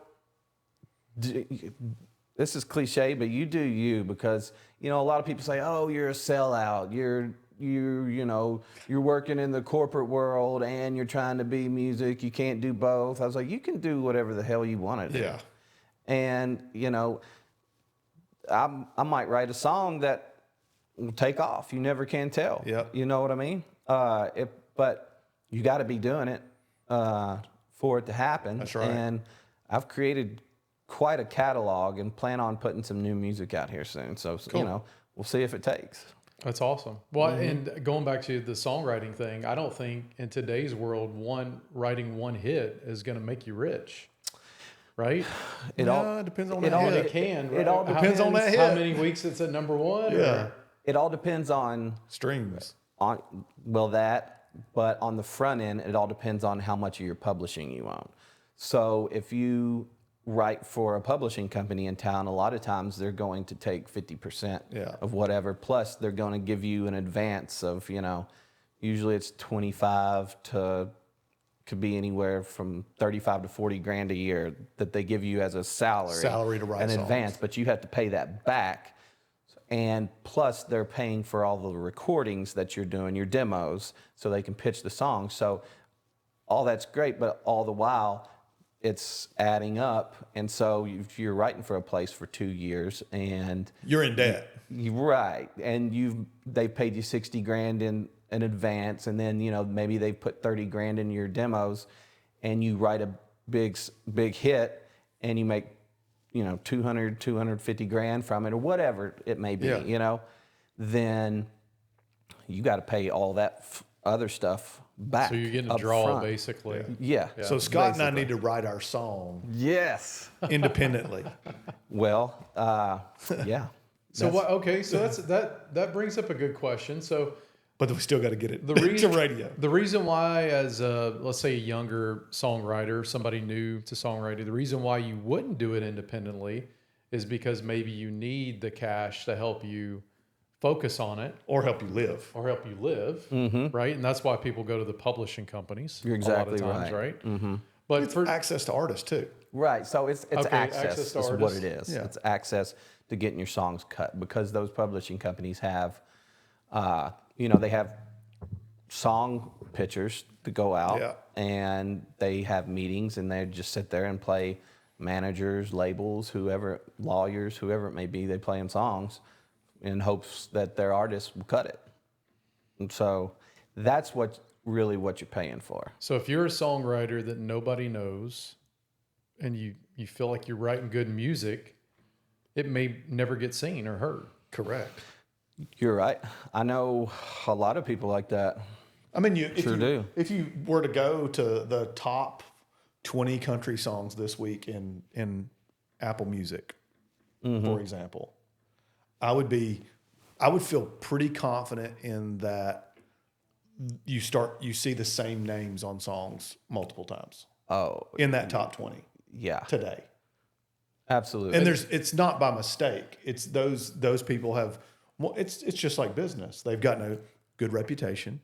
this is cliche, but you do you, because, you know, a lot of people say, oh, you're a sellout. You know, you're working in the corporate world and you're trying to be music. You can't do both. I was like, you can do whatever the hell you want to do. Yeah. And, you know, I might write a song that will take off. You never can tell. Yeah. You know what I mean? But you got to be doing it for it to happen. That's right. And I've created quite a catalog and plan on putting some new music out here soon. So, you know, we'll see if it takes. That's awesome. Well, and going back to the songwriting thing, I don't think in today's world, writing one hit is going to make you rich, right? It depends on that It hit. can. It all depends on that hit. How many weeks it's at #1? Yeah. It all depends on Streams. but on the front end, it all depends on how much of your publishing you own. So if you write for a publishing company in town, a lot of times they're going to take 50% of whatever, plus they're going to give you an advance of, you know, usually it's 25 to, could be anywhere from 35 to 40 grand a year that they give you as a salary to write an songs. advance, but you have to pay that back. And plus they're paying for all the recordings that you're doing, your demos, so they can pitch the song. So all that's great, but all the while it's adding up. And so if you're writing for a place for 2 years and You're in debt. and they paid you 60 grand in advance, and then, you know, maybe they put 30 grand in your demos, and you write a big hit and you make, you know, 250 grand from it, or whatever it may be, you know, then you got to pay all that other stuff back. So you're getting a up draw front. basically. Yeah. So Scott and I basically. need to write our song Yes. independently. Well, yeah. So what? Okay, so that brings up a good question. So But we still got to get it the reason to radio. the reason why, as a, let's say a younger songwriter, somebody new to songwriting, the reason why you wouldn't do it independently is because maybe you need the cash to help you focus on it Or help you live. or help you live, right? And that's why people go to the publishing companies. You're exactly a lot of times, right. right? But It's for access to artists too. Right. So it's Okay, access, access to is what artists. it is. Yeah. It's access to getting your songs cut because those publishing companies have, they have song pictures to go out Yeah. and they have meetings and they just sit there and play managers, labels, whoever, lawyers, whoever it may be, they play in songs in hopes that their artists will cut it. And so that's what you're paying for. So if you're a songwriter that nobody knows and you feel like you're writing good music, it may never get seen or heard. Correct. You're right. I know a lot of people like that. I mean, do. if you were to go to the top 20 country songs this week in Apple Music, for example, I would feel pretty confident in that you see the same names on songs multiple times Oh, in that top 20 yeah, today. absolutely. And it's not by mistake. It's those people have, well, it's just like business. They've gotten a good reputation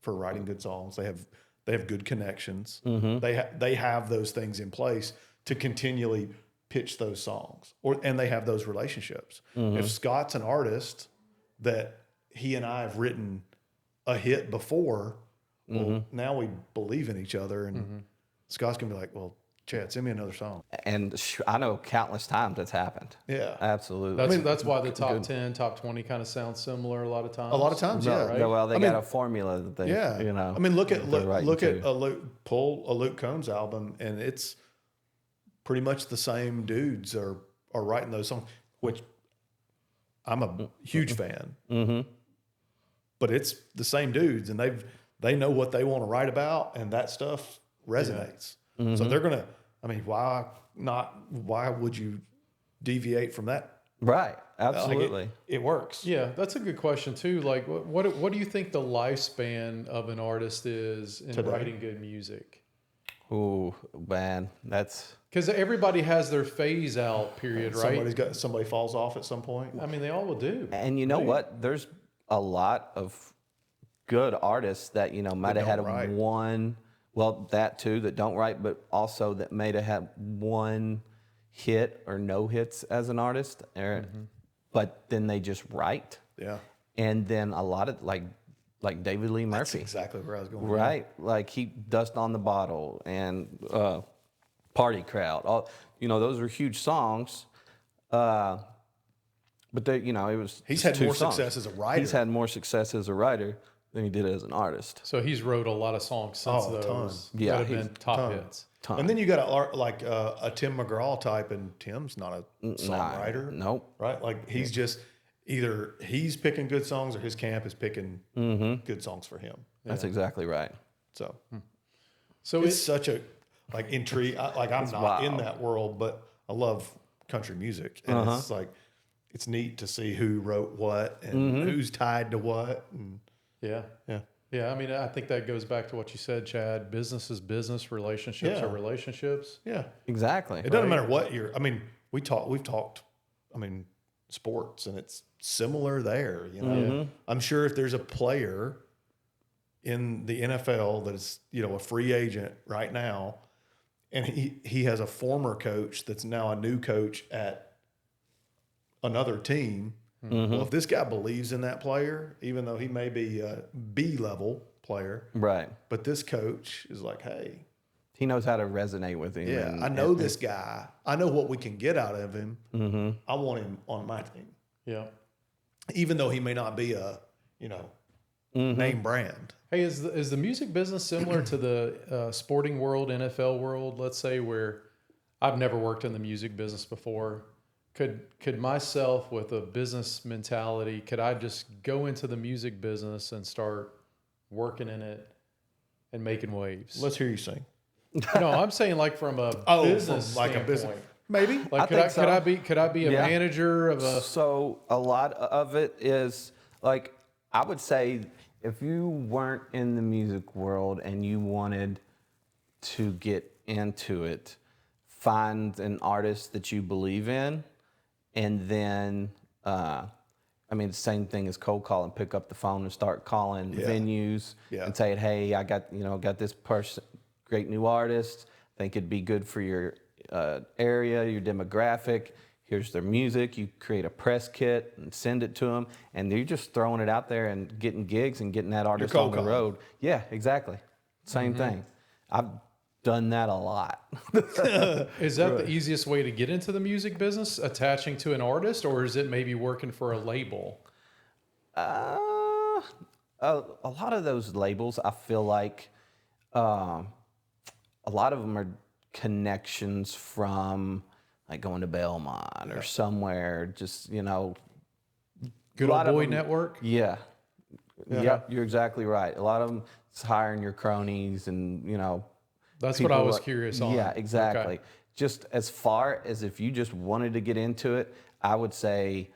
for writing good songs. They have good connections. They have those things in place to continually pitch those songs, and they have those relationships. If Scott's an artist that he and I have written a hit before, well, now we believe in each other, and Scott's gonna be like, well, Chad, send me another song. And I know countless times that's happened. Yeah. Absolutely. That's why the top 10, top 20 kind of sounds similar a lot of times. A lot of times, yeah. right? Well, they I got mean, a formula that they, Yeah. I mean, look at they're writing to. pull a Luke Combs album, and it's pretty much the same dudes are writing those songs, which I'm a huge fan. But it's the same dudes, and they know what they want to write about, and that stuff resonates. So they're gonna. I mean, why not? Why would you deviate from that? Right. Like, Absolutely. it works. Yeah, that's a good question too. Like, what do you think the lifespan of an artist is in Today? writing good music? Ooh, man, that's Because everybody has their phase out period, right? Somebody falls off at some point. I mean, they all will do. and you know what? There's a lot of good artists that might have had don't write. one. Well, that too, that don't write, but also that may have had one hit or no hits as an artist, but then they just write. Yeah, And then a lot of like David Lee that's Murphy, exactly where I was going. right? Like he Dust on the Bottle and Party Crowd. All those are huge songs. But they, it was He's just had more two songs. success as a writer. He's had more success as a writer than he did as an artist. So he's wrote a lot of songs since Oh, a ton. those Yeah, that have he's- been top hits. Ton. And then you got a Tim McGraw type, and Tim's not a songwriter, Nope. right? Like he's just either he's picking good songs or his camp is picking good songs for him. That's exactly right. So So it's such a intrigue. I'm not in wild. that world, but I love country music, and it's like it's neat to see who wrote what and who's tied to what. And yeah. I mean, I think that goes back to what you said, Chad. Business is business. Relationships Yeah. are relationships. yeah, Exactly. it doesn't matter what you're. I mean, we've talked. I mean, sports, and it's similar there. I'm sure if there's a player in the NFL that is a free agent right now, and he has a former coach that's now a new coach at another team. Well, if this guy believes in that player, even though he may be a B-level player, Right. but this coach is like, hey, He knows how to resonate with him. yeah, and- I know this guy. I know what we can get out of him. I want him on my team, Yeah. even though he may not be a name brand. Hey, is the music business similar to the sporting world, NFL world, let's say, where I've never worked in the music business before? could myself with a business mentality, could I just go into the music business and start working in it and making waves? Let's hear you sing. No, I'm saying like from a business like a standpoint. business. Maybe. Like I think so. could I be a Yeah. manager of a So a lot of it is like, I would say if you weren't in the music world and you wanted to get into it, find an artist that you believe in, and then, I mean, the same thing as cold calling, pick up the phone and start calling venues and saying, hey, I got this person, great new artist, think it'd be good for your area, your demographic. Here's their music. You create a press kit and send it to them, and you're just throwing it out there and getting gigs and getting that artist on the road. Yeah, exactly. Same thing. I've done that a lot. Is that the easiest way to get into the music business, attaching to an artist, or is it maybe working for a label? A lot of those labels, I feel like a lot of them are connections from like going to Belmont or somewhere, just, Good a old lot of boy them- network? Yeah. Yep, you're exactly right. A lot of them is hiring your cronies and, That's what I people was like- curious on. Yeah, exactly. Okay. Just as far as if you just wanted to get into it, I would say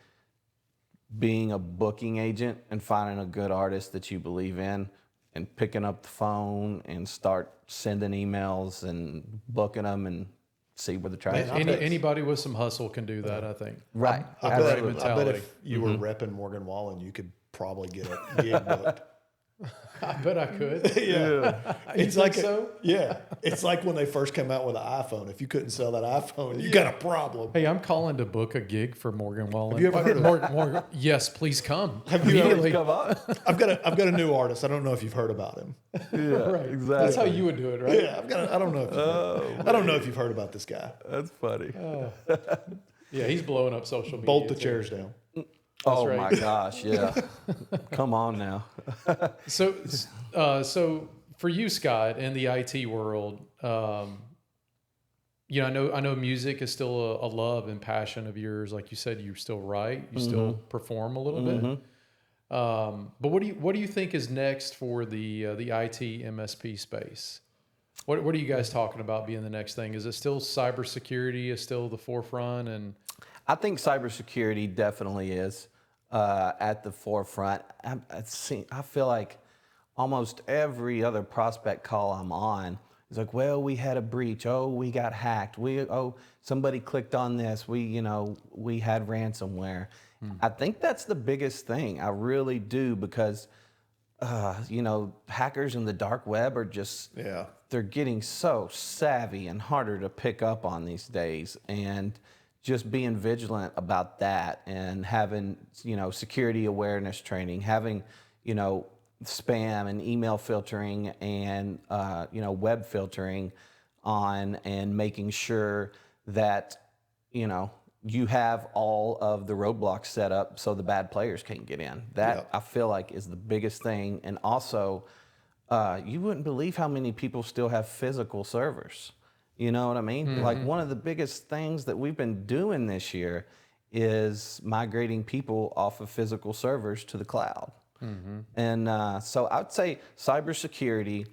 being a booking agent and finding a good artist that you believe in and picking up the phone and start sending emails and booking them and see where the traction is. Anybody with some hustle can do that, I think. Right. I Absolutely. bet if you were repping Morgan Wallen, you could probably get a gig booked. I bet I could. Yeah. It's think like so? It's like when they first came out with the iPhone. If you couldn't sell that iPhone, you got a problem. Hey, I'm calling to book a gig for Morgan Wallen. Have you ever heard of Morgan? Yes, please come. Have you ever Immediately. Come on. I've got a new artist. I don't know if you've heard about him. Yeah, Right. exactly. That's how you would do it, right? Yeah, I don't know. I don't know if you've heard about this guy. That's funny. Yeah, he's blowing up social media. Bolt the too. chairs down. Oh right. my gosh, yeah. Come on now. So for you, Scott, in the IT world, I know music is still a love and passion of yours. Like you said, you still write, you still perform a little bit. But what do you think is next for the IT MSP space? What are you guys talking about being the next thing? Is it still cybersecurity is still the forefront? And I think cybersecurity definitely is at the forefront. I feel like almost every other prospect call I'm on is like, well, we had a breach. Oh, we got hacked. Somebody clicked on this. We had ransomware. I think that's the biggest thing. I really do, because hackers in the dark web are just they're getting so savvy and harder to pick up on these days, and just being vigilant about that and having, security awareness training, having, spam and email filtering and, web filtering on, and making sure that, you have all of the roadblocks set up so the bad players can't get in. That I feel like is the biggest thing. And also, you wouldn't believe how many people still have physical servers. You know what I mean? Like, one of the biggest things that we've been doing this year is migrating people off of physical servers to the cloud. And so I would say cybersecurity,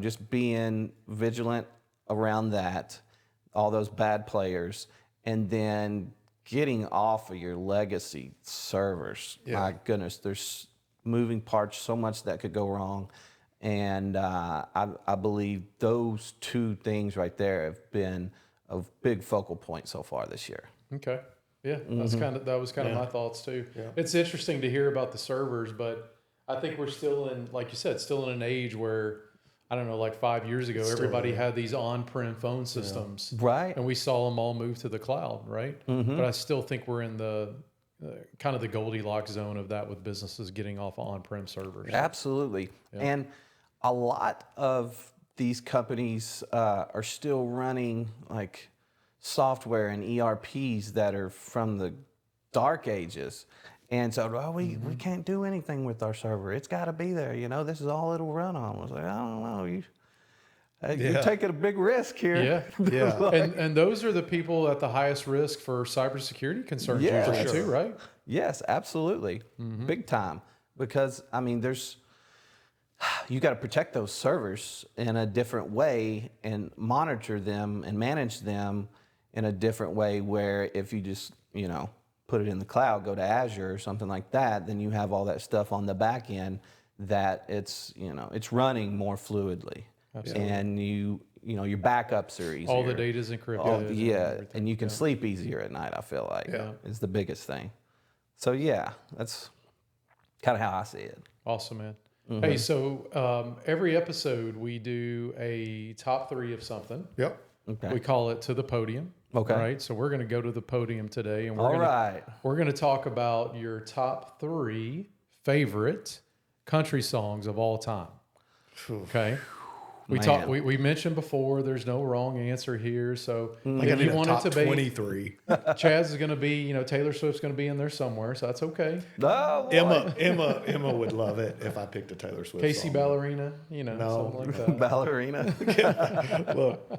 just being vigilant around that, all those bad players, and then getting off of your legacy servers. My goodness, there's moving parts, so much that could go wrong. And I believe those two things right there have been a big focal point so far this year. okay, yeah, that was kind of my thoughts too. It's interesting to hear about the servers, but I think we're still in, like you said, still in an age where, I don't know, like 5 years ago, everybody had these on-prem phone systems, Right. and we saw them all move to the cloud, right? But I still think we're in the kind of the Goldilocks zone of that, with businesses getting off on-prem servers. Absolutely. And a lot of these companies are still running like software and ERPs that are from the dark ages. And so, we can't do anything with our server. It's got to be there. This is all it'll run on. I was like, I don't know. Hey, Yeah. you're taking a big risk here. Yeah. Yeah. And those are the people at the highest risk for cybersecurity concerns Yeah. usually For too, sure. right? Yes, absolutely. Big time. Because, I mean, you got to protect those servers in a different way and monitor them and manage them in a different way where if you just, put it in the cloud, go to Azure or something like that, then you have all that stuff on the back end that it's running more fluidly. Absolutely. And your backups are easier. All the data is encrypted. Oh, and yeah, everything. and you can sleep easier at night, I feel like, Yeah. is the biggest thing. So, yeah, that's kind of how I see it. Awesome, man. Hey, so every episode we do a top 3 of something. Yep. Okay. We call it To the Podium. Okay. Right. So we're going to go to the podium today, and we're All gonna, right. we're going to talk about your top 3 favorite country songs of all time. Okay. Man. We mentioned before there's no wrong answer here. So I if need you a want top it to be 23. Chaz is going to be, Taylor Swift's going to be in there somewhere, so that's okay. Oh, boy. Emma would love it if I picked a Taylor Swift Casey song. Ballerina, something like that. Ballerina. Look,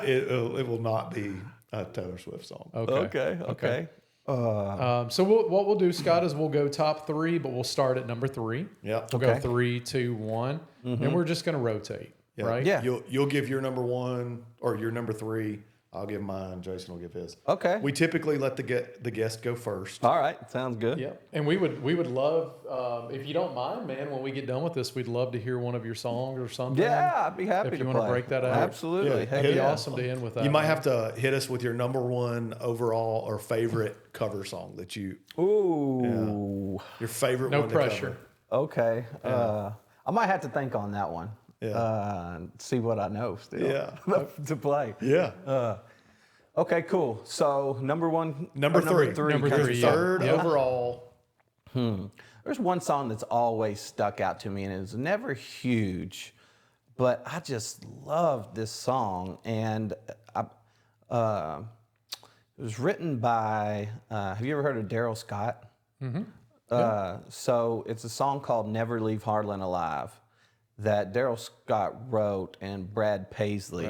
it will not be a Taylor Swift song. Okay. So what we'll do, Scott, is we'll go top 3, but we'll start at number 3. Yep. We'll go Okay. 3, 2, 1, and we're just going to rotate, Yeah. right? Yeah. You'll give your number 1 or your number 3. I'll give mine. Jason will give his. Okay. We typically let the guest go first. All right. Sounds good. Yeah, and we would love, if you don't mind, man, when we get done with this, we'd love to hear one of your songs or something. Yeah, I'd be happy If to you wanna play. break that out. Absolutely. Yeah. Heck That'd be yeah. awesome to end with that. You might man. have to hit us with your number 1 overall or favorite cover song that Ooh. your favorite No one pressure. to Okay. I might have to think on that one. Yeah. See what I know still. Yeah. to play. cover. Yeah. Okay, cool. So number 1. Number or 3. Number Your three, yeah. third Yeah. overall. There's one song that's always stuck out to me, and it was never huge, but I just loved this song. And it was written by, have you ever heard of Daryl Scott? So it's a song called Never Leave Harlan Alive that Daryl Scott wrote, and Brad Paisley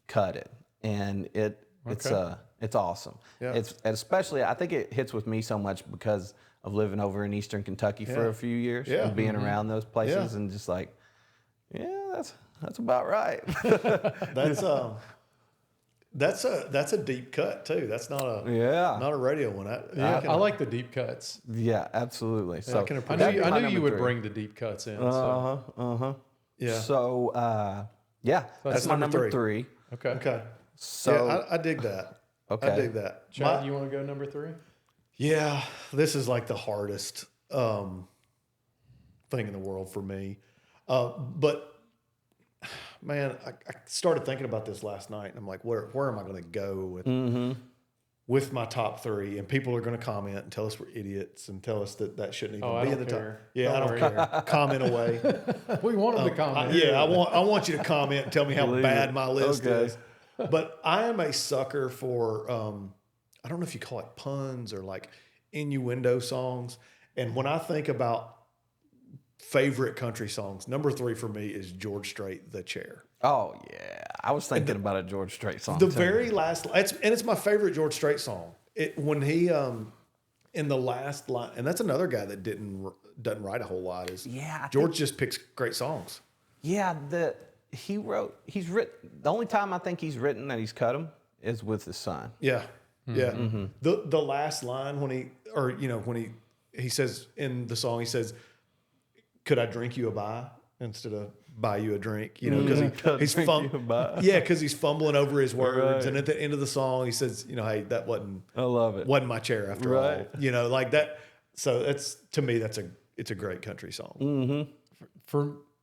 cut it. And it's awesome. Yeah. It's especially, I think it hits with me so much because of living over in Eastern Kentucky for Yeah. a few years Yeah. and being around those places Yeah. and just like, yeah, that's about right. That's a deep cut too. That's not a Yeah. not a radio one. I like the deep cuts. Yeah, absolutely. So can I appreciate knew, it. I knew you would bring the deep cuts in. So. Yeah. So yeah, that's my number number 3. Okay. Okay. So Yeah, I dig that. Okay. I dig that. Chad, you want to go number 3? Yeah, this is like the hardest thing in the world for me. But man, I started thinking about this last night, and I'm like, where am I going to go with my top 3? And people are going to comment and tell us we're idiots and tell us that shouldn't even Oh, I be in don't the care. top. Yeah, I Don't don't worry. care. Comment away. We want them to comment. I want you to comment and tell me how Believe bad it. my list Okay. is. But I am a sucker for I don't know if you call it puns or like innuendo songs. And when I think about favorite country songs, number 3 for me is George Strait, "The Chair." Oh yeah, I was thinking about a George Strait song. The too. very last, it's my favorite George Strait song. When he in the last line, and that's another guy that doesn't write a whole lot. Is I George think- just picks great songs. Yeah, he's written. The only time I think he's written that he's cut him is with his son. Yeah, yeah. The last line when he says in the song, he says, "Could I drink you a bye instead of buy you a drink?" Because he's because he's fumbling over his words, Right. and at the end of the song, he says, "Hey, that wasn't I love it. my chair after Right. all." Like that. So that's, to me, it's a great country song.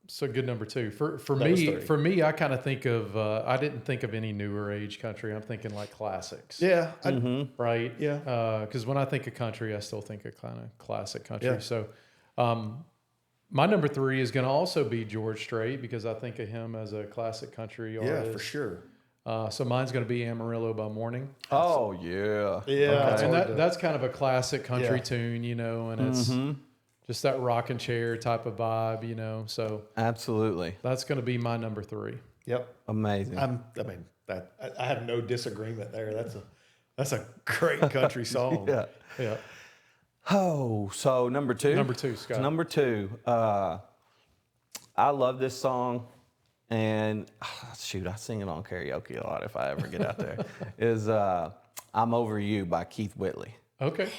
So good number 2. For That was me, 3. I kind of think of I didn't think of any newer age country. I'm thinking like classics. Yeah. Right. Yeah. Because when I think of country, I still think of kind of classic country. Yeah. So, my number 3 is going to also be George Strait because I think of him as a classic country artist. For sure. So mine's going to be Amarillo by Morning. Oh yeah. Yeah. And that's kind of a classic country Yeah. tune, and it's just that rocking chair type of vibe, you know. So Absolutely. that's going to be my number 3. Yep. Amazing. I have no disagreement there. That's a great country song. Yeah. Yeah. Oh, so number 2? Number 2, Scott. Number 2. I love this song. And shoot, I sing it on karaoke a lot if I ever get out there. Is I'm Over You by Keith Whitley. Okay.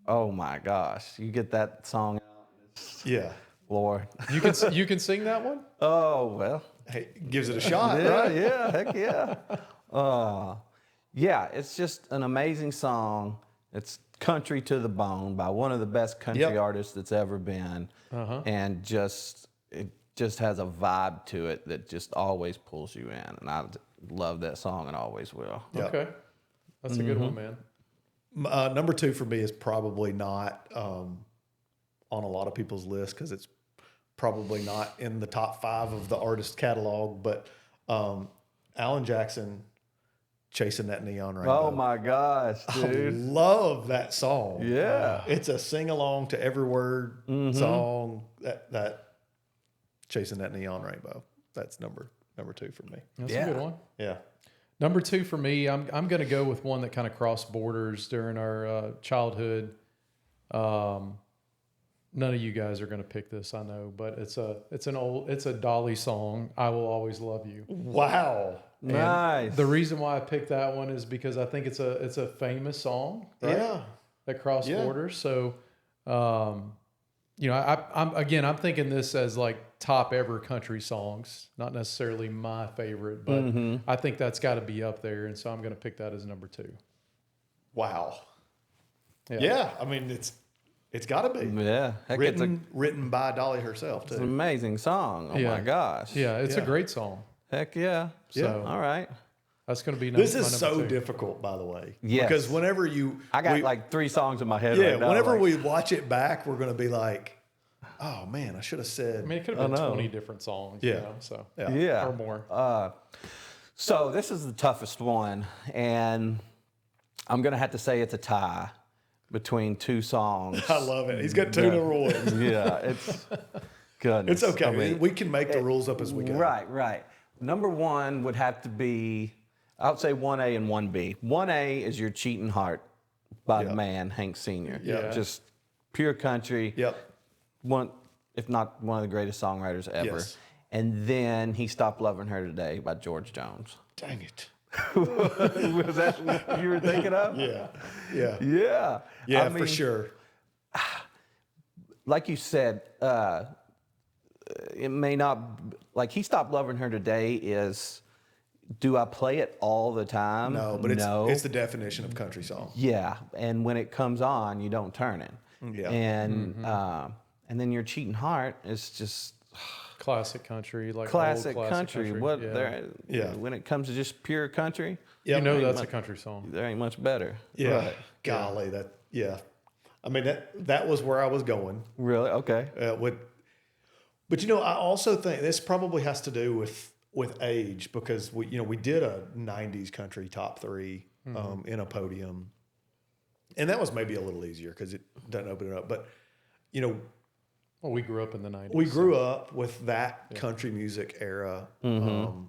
Oh my gosh. You get that song out. Yeah. Lord. You can sing that one? Oh, well. Hey, gives it a shot, Yeah, right? yeah, heck yeah. Yeah, it's just an amazing song. It's country to the bone by one of the best country artists that's ever been. And it just has a vibe to it that just always pulls you in. And I love that song and always will. Yep. Okay. That's a good one, man. Number 2 for me is probably not on a lot of people's list because it's probably not in the top 5 of the artist catalog, but Alan Jackson, Chasing That Neon Rainbow. Oh my gosh, I dude. love that song. Yeah. It's a sing along to every word song. That Chasing That Neon Rainbow. That's number 2 for me. That's Yeah. a good one. Yeah. Number 2 for me, I'm going to go with one that kind of crossed borders during our childhood. None of you guys are going to pick this, I know, but it's a Dolly song. I Will Always Love You. Wow. And Nice. the reason why I picked that one is because I think it's a famous song, right? Yeah. That crossed Yeah. borders. So, you know, I'm thinking this as like top ever country songs, not necessarily my favorite, but I think that's got to be up there, and so I'm going to pick that as number 2. Wow. Yeah. I mean, it's got to be. Yeah. Heck, Written by Dolly herself, it's an too. amazing song. Oh my gosh. Yeah, it's a Yeah. great song. Heck yeah. So All right. that's going to be This my is number so 2. difficult, by the way. Yes. Because whenever I got like 3 songs in my head yeah, right now. whenever like, we watch it back, we're going to be like, oh, man, I should have I said. mean, it could have been know. 20 different songs, Yeah. you know, so Yeah. or more. So this is the toughest one, and I'm gonna have to say it's a tie between 2 songs. I love it. He's got 2 to roll. Yeah, it's goodness. It's okay. I mean, we can make the rules up as we go. right. Number 1 would have to be, I would say 1A and 1B. 1A is Your Cheating Heart by the Yep. man Hank Sr. Yeah. Just pure country. Yep. One, if not one of the greatest songwriters ever. Yes. And then He Stopped Loving Her Today by George Jones. Dang it. Was that what you were thinking of? Yeah. Yeah. Yeah. Yeah, I for mean, sure. Like you said, it may not, like He Stopped Loving Her Today is, do I play it all the time? No, but it's the definition of country song. Yeah. And when it comes on, you don't turn it. Yeah. And then Your Cheating Heart is just Classic country, like classic old country. What yeah. there? Yeah. When it comes to just pure country, Yeah, You know ain't that's much- a country song. there ain't much better. Yeah. Right. Golly, I mean, that was where I was going. Really? Okay. But you know, I also think this probably has to do with age because we did a '90s country top 3 in a Podium, and that was maybe a little easier because it doesn't open it up. But you know, Well, we grew up in the 90s. we grew up with that country music era, and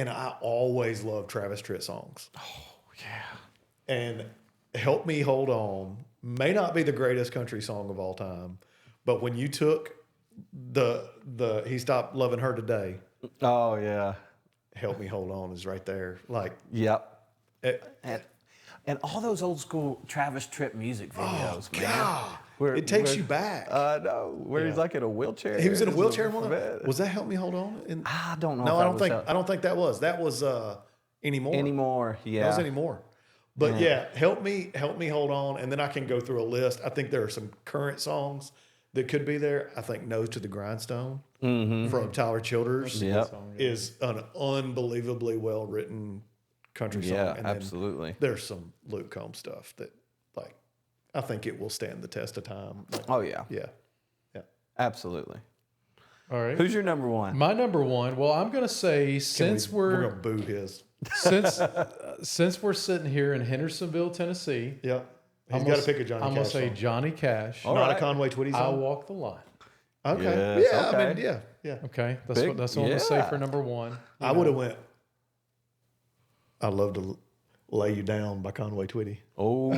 I always loved Travis Tritt songs. Oh yeah. And Help Me Hold On may not be the greatest country song of all time, but when you took the He Stopped Loving Her Today, Oh yeah. Help Me Hold On is right there. Like, Yep. it, And all those old school Travis Tritt music videos, man. God, Where- it takes where- you back. No, where he's like in a wheelchair. He was in a It's wheelchair in one. man. Was that Help Me Hold On? I don't know. No, if I that don't was think. that- I don't think that was. That was Anymore. anymore. Yeah. That was Anymore. But yeah, Help Me Hold On, and then I can go through a list. I think there are some current songs that could be there. I think Nose to the Grindstone from Tyler Childers Yep. Song, yeah. is an unbelievably well written country song. Yeah, And then absolutely. there's some Luke Combs stuff that, like, I think it will stand the test of time. Like, Oh yeah. yeah. Absolutely. All right. Who's your number 1? My number 1. Well, I'm going to say We're gonna boo his. since we're sitting here in Hendersonville, Tennessee, Yep. He's got to pick a Johnny I'm Cash gonna say song. Johnny Cash. All Not right. a Conway Twitty I song. Walk the Line. Okay. Yes, Yeah. I okay. mean, yeah. Okay, that's Big- what I'm gonna say yeah. for number one. I would have went. I'd love to lay you down by Conway Twitty. Oh,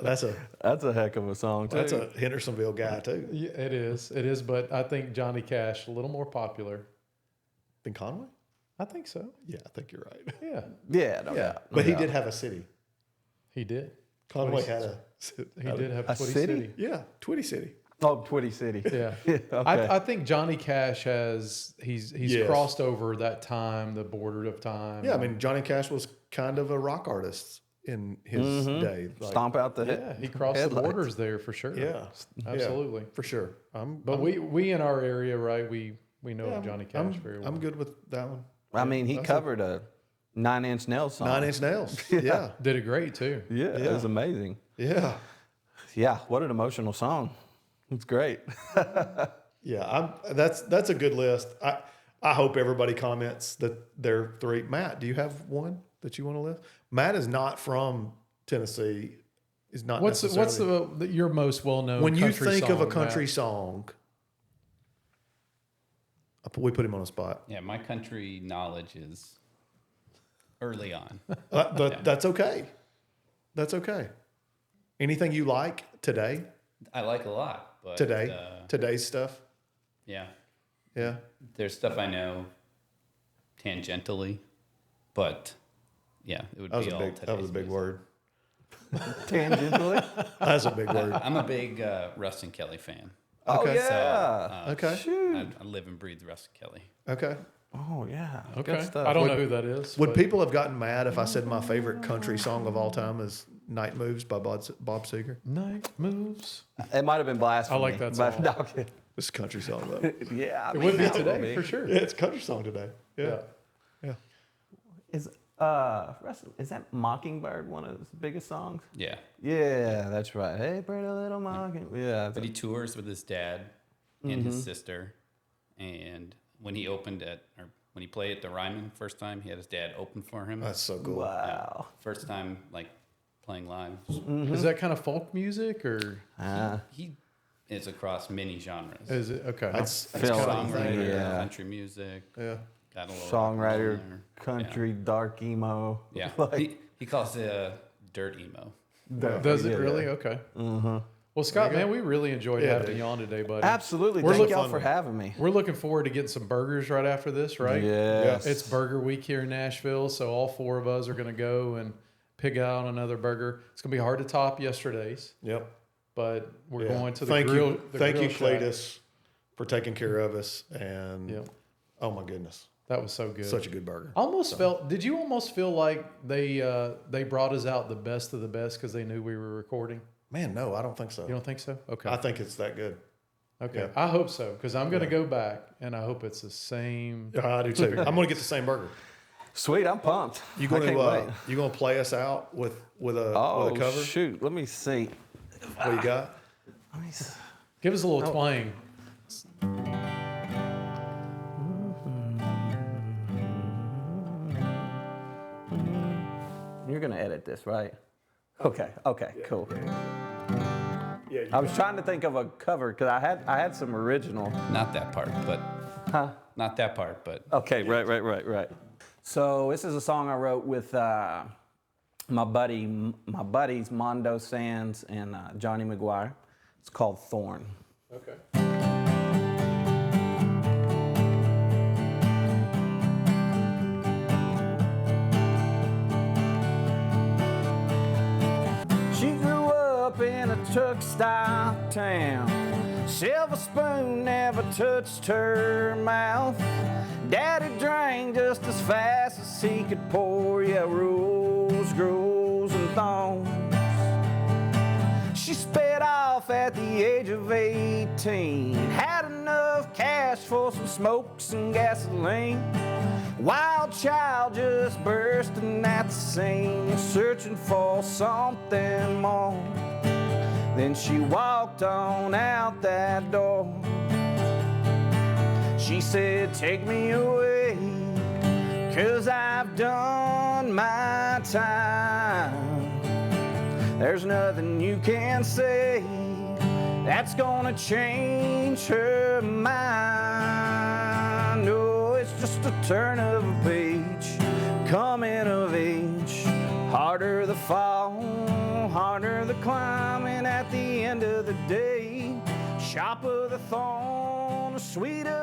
That's a that's a heck of a song too. that's a Hendersonville guy too. Yeah, it is. It is, but I think Johnny Cash a little more popular. Than Conway? I think so. Yeah, I think you're right. Yeah, Yeah, no Yeah, doubt. but he doubt. did have a city. he did. Conway had a. He did have A Twitty city? City. Yeah, Twitty City. Oh, Twitty City. Yeah. Okay. I think Johnny Cash he's Yes. crossed over that time, the border of time. Yeah, I mean Johnny Cash was kind of a rock artist in his day. Like, Stomp out the yeah, he crossed the headlights. borders there for sure. Yeah, Absolutely. yeah, for sure. But we in our area, right? We know yeah, Johnny Cash very well. I'm good with that one. I mean, he That's covered a 9 Inch Nails song. 9 Inch Nails. Yeah, Did it great too. Yeah, it Yeah. was amazing. yeah, Yeah, what an emotional song. It's great. yeah. That's a good list. I hope everybody comments that they're three. Matt, do you have one that you want to list? Matt is not from Tennessee. Is not. What's necessarily- your most well known when you country think of a song, country Matt? song? We put him on a spot. Yeah, my country knowledge is early on. But that's okay. That's okay. Anything you like today? I like a lot, but Today's stuff? yeah, Yeah. there's stuff I know tangentially, but yeah, it would That was be a all big. That was a today's big music. word. Tangentially. That's a big word. I'm a big Rustin Kelly fan. Oh, Okay. yeah. Okay. Shoot. I live and breathe Rustin Kelly. Okay. Oh, yeah. Okay, Good stuff. I don't know who that is. Would but- people have gotten mad if I said my favorite country song of all time is "Night Moves" by Bob Seger? Night moves. It might have been blasphemy. I like that but- song. no, okay. It's a country song though. Yeah. I It mean, would be that today for sure. Yeah, it's a country song today. Yeah. Yeah. Is is that Mockingbird one of his biggest songs? Yeah, Yeah, that's right. Hey, pretty little Mockingbird. Yeah. but he tours with his dad and his sister, and when he when he played at the Ryman first time, he had his dad open for him. That's so cool. Wow. First time like playing live. Is that kind of folk music or He is across many genres. is it okay? That's Phil, kind of Songwriter, yeah. country music. Yeah. Got a little rock and roll Songwriter, in there. country, dark emo. Yeah, Like, he calls it dirt emo. Does it yeah. really? Okay. Well, Scott, man, we really enjoyed Yeah, having dude. you on today, buddy. Absolutely. We're Thank looking y'all fun for one. having me. We're looking forward to getting some burgers right after this, right? Yes. It's Burger Week here in Nashville, so all four of us are going to go and pick out another burger. It's going to be hard to top yesterday's, Yep. but we're Yeah. going to the Thank grill. you. the Thank grill you, shack. Cletus, for taking care of us. And Yep. oh my goodness, That was so good. such a good burger. Almost felt. Did you almost feel like they brought us out the best of the best because they knew we were recording? Man, no, I don't think so. You don't think so? Okay. I think it's that good. Okay. yeah. I hope so because I'm going to go back and I hope it's the same. I do too. I'm going to get the same burger. Sweet, I'm pumped. You I going can't wait. to you going to play us out with a Oh, cover? shoot. Let me see. What you got? Let me see. Give us a little twang. You're going to edit this, right? Okay, cool. Yeah. I was trying to think of a cover because I had some original. Not that part, but not that part, but Okay, right. So this is a song I wrote with my buddies Mondo Sands and Johnny McGuire. It's called Thorn. Okay. She grew up in a truck-stop town. Silver spoon never touched her mouth. Daddy drank just as fast as he could pour. Yeah, rules, grows, and thorns. She sped off at the age of 18. Had enough cash for some smokes and gasoline. Wild child just bursting at the seams, searching for something more. Then she walked on out that door. She said, take me away, 'cause I've done my time. There's nothing you can say that's gonna change her mind. No, it's just a turn of a page, coming of age. Harder the fall, harder the climbing. At the end of the day, sharper the thorn, sweeter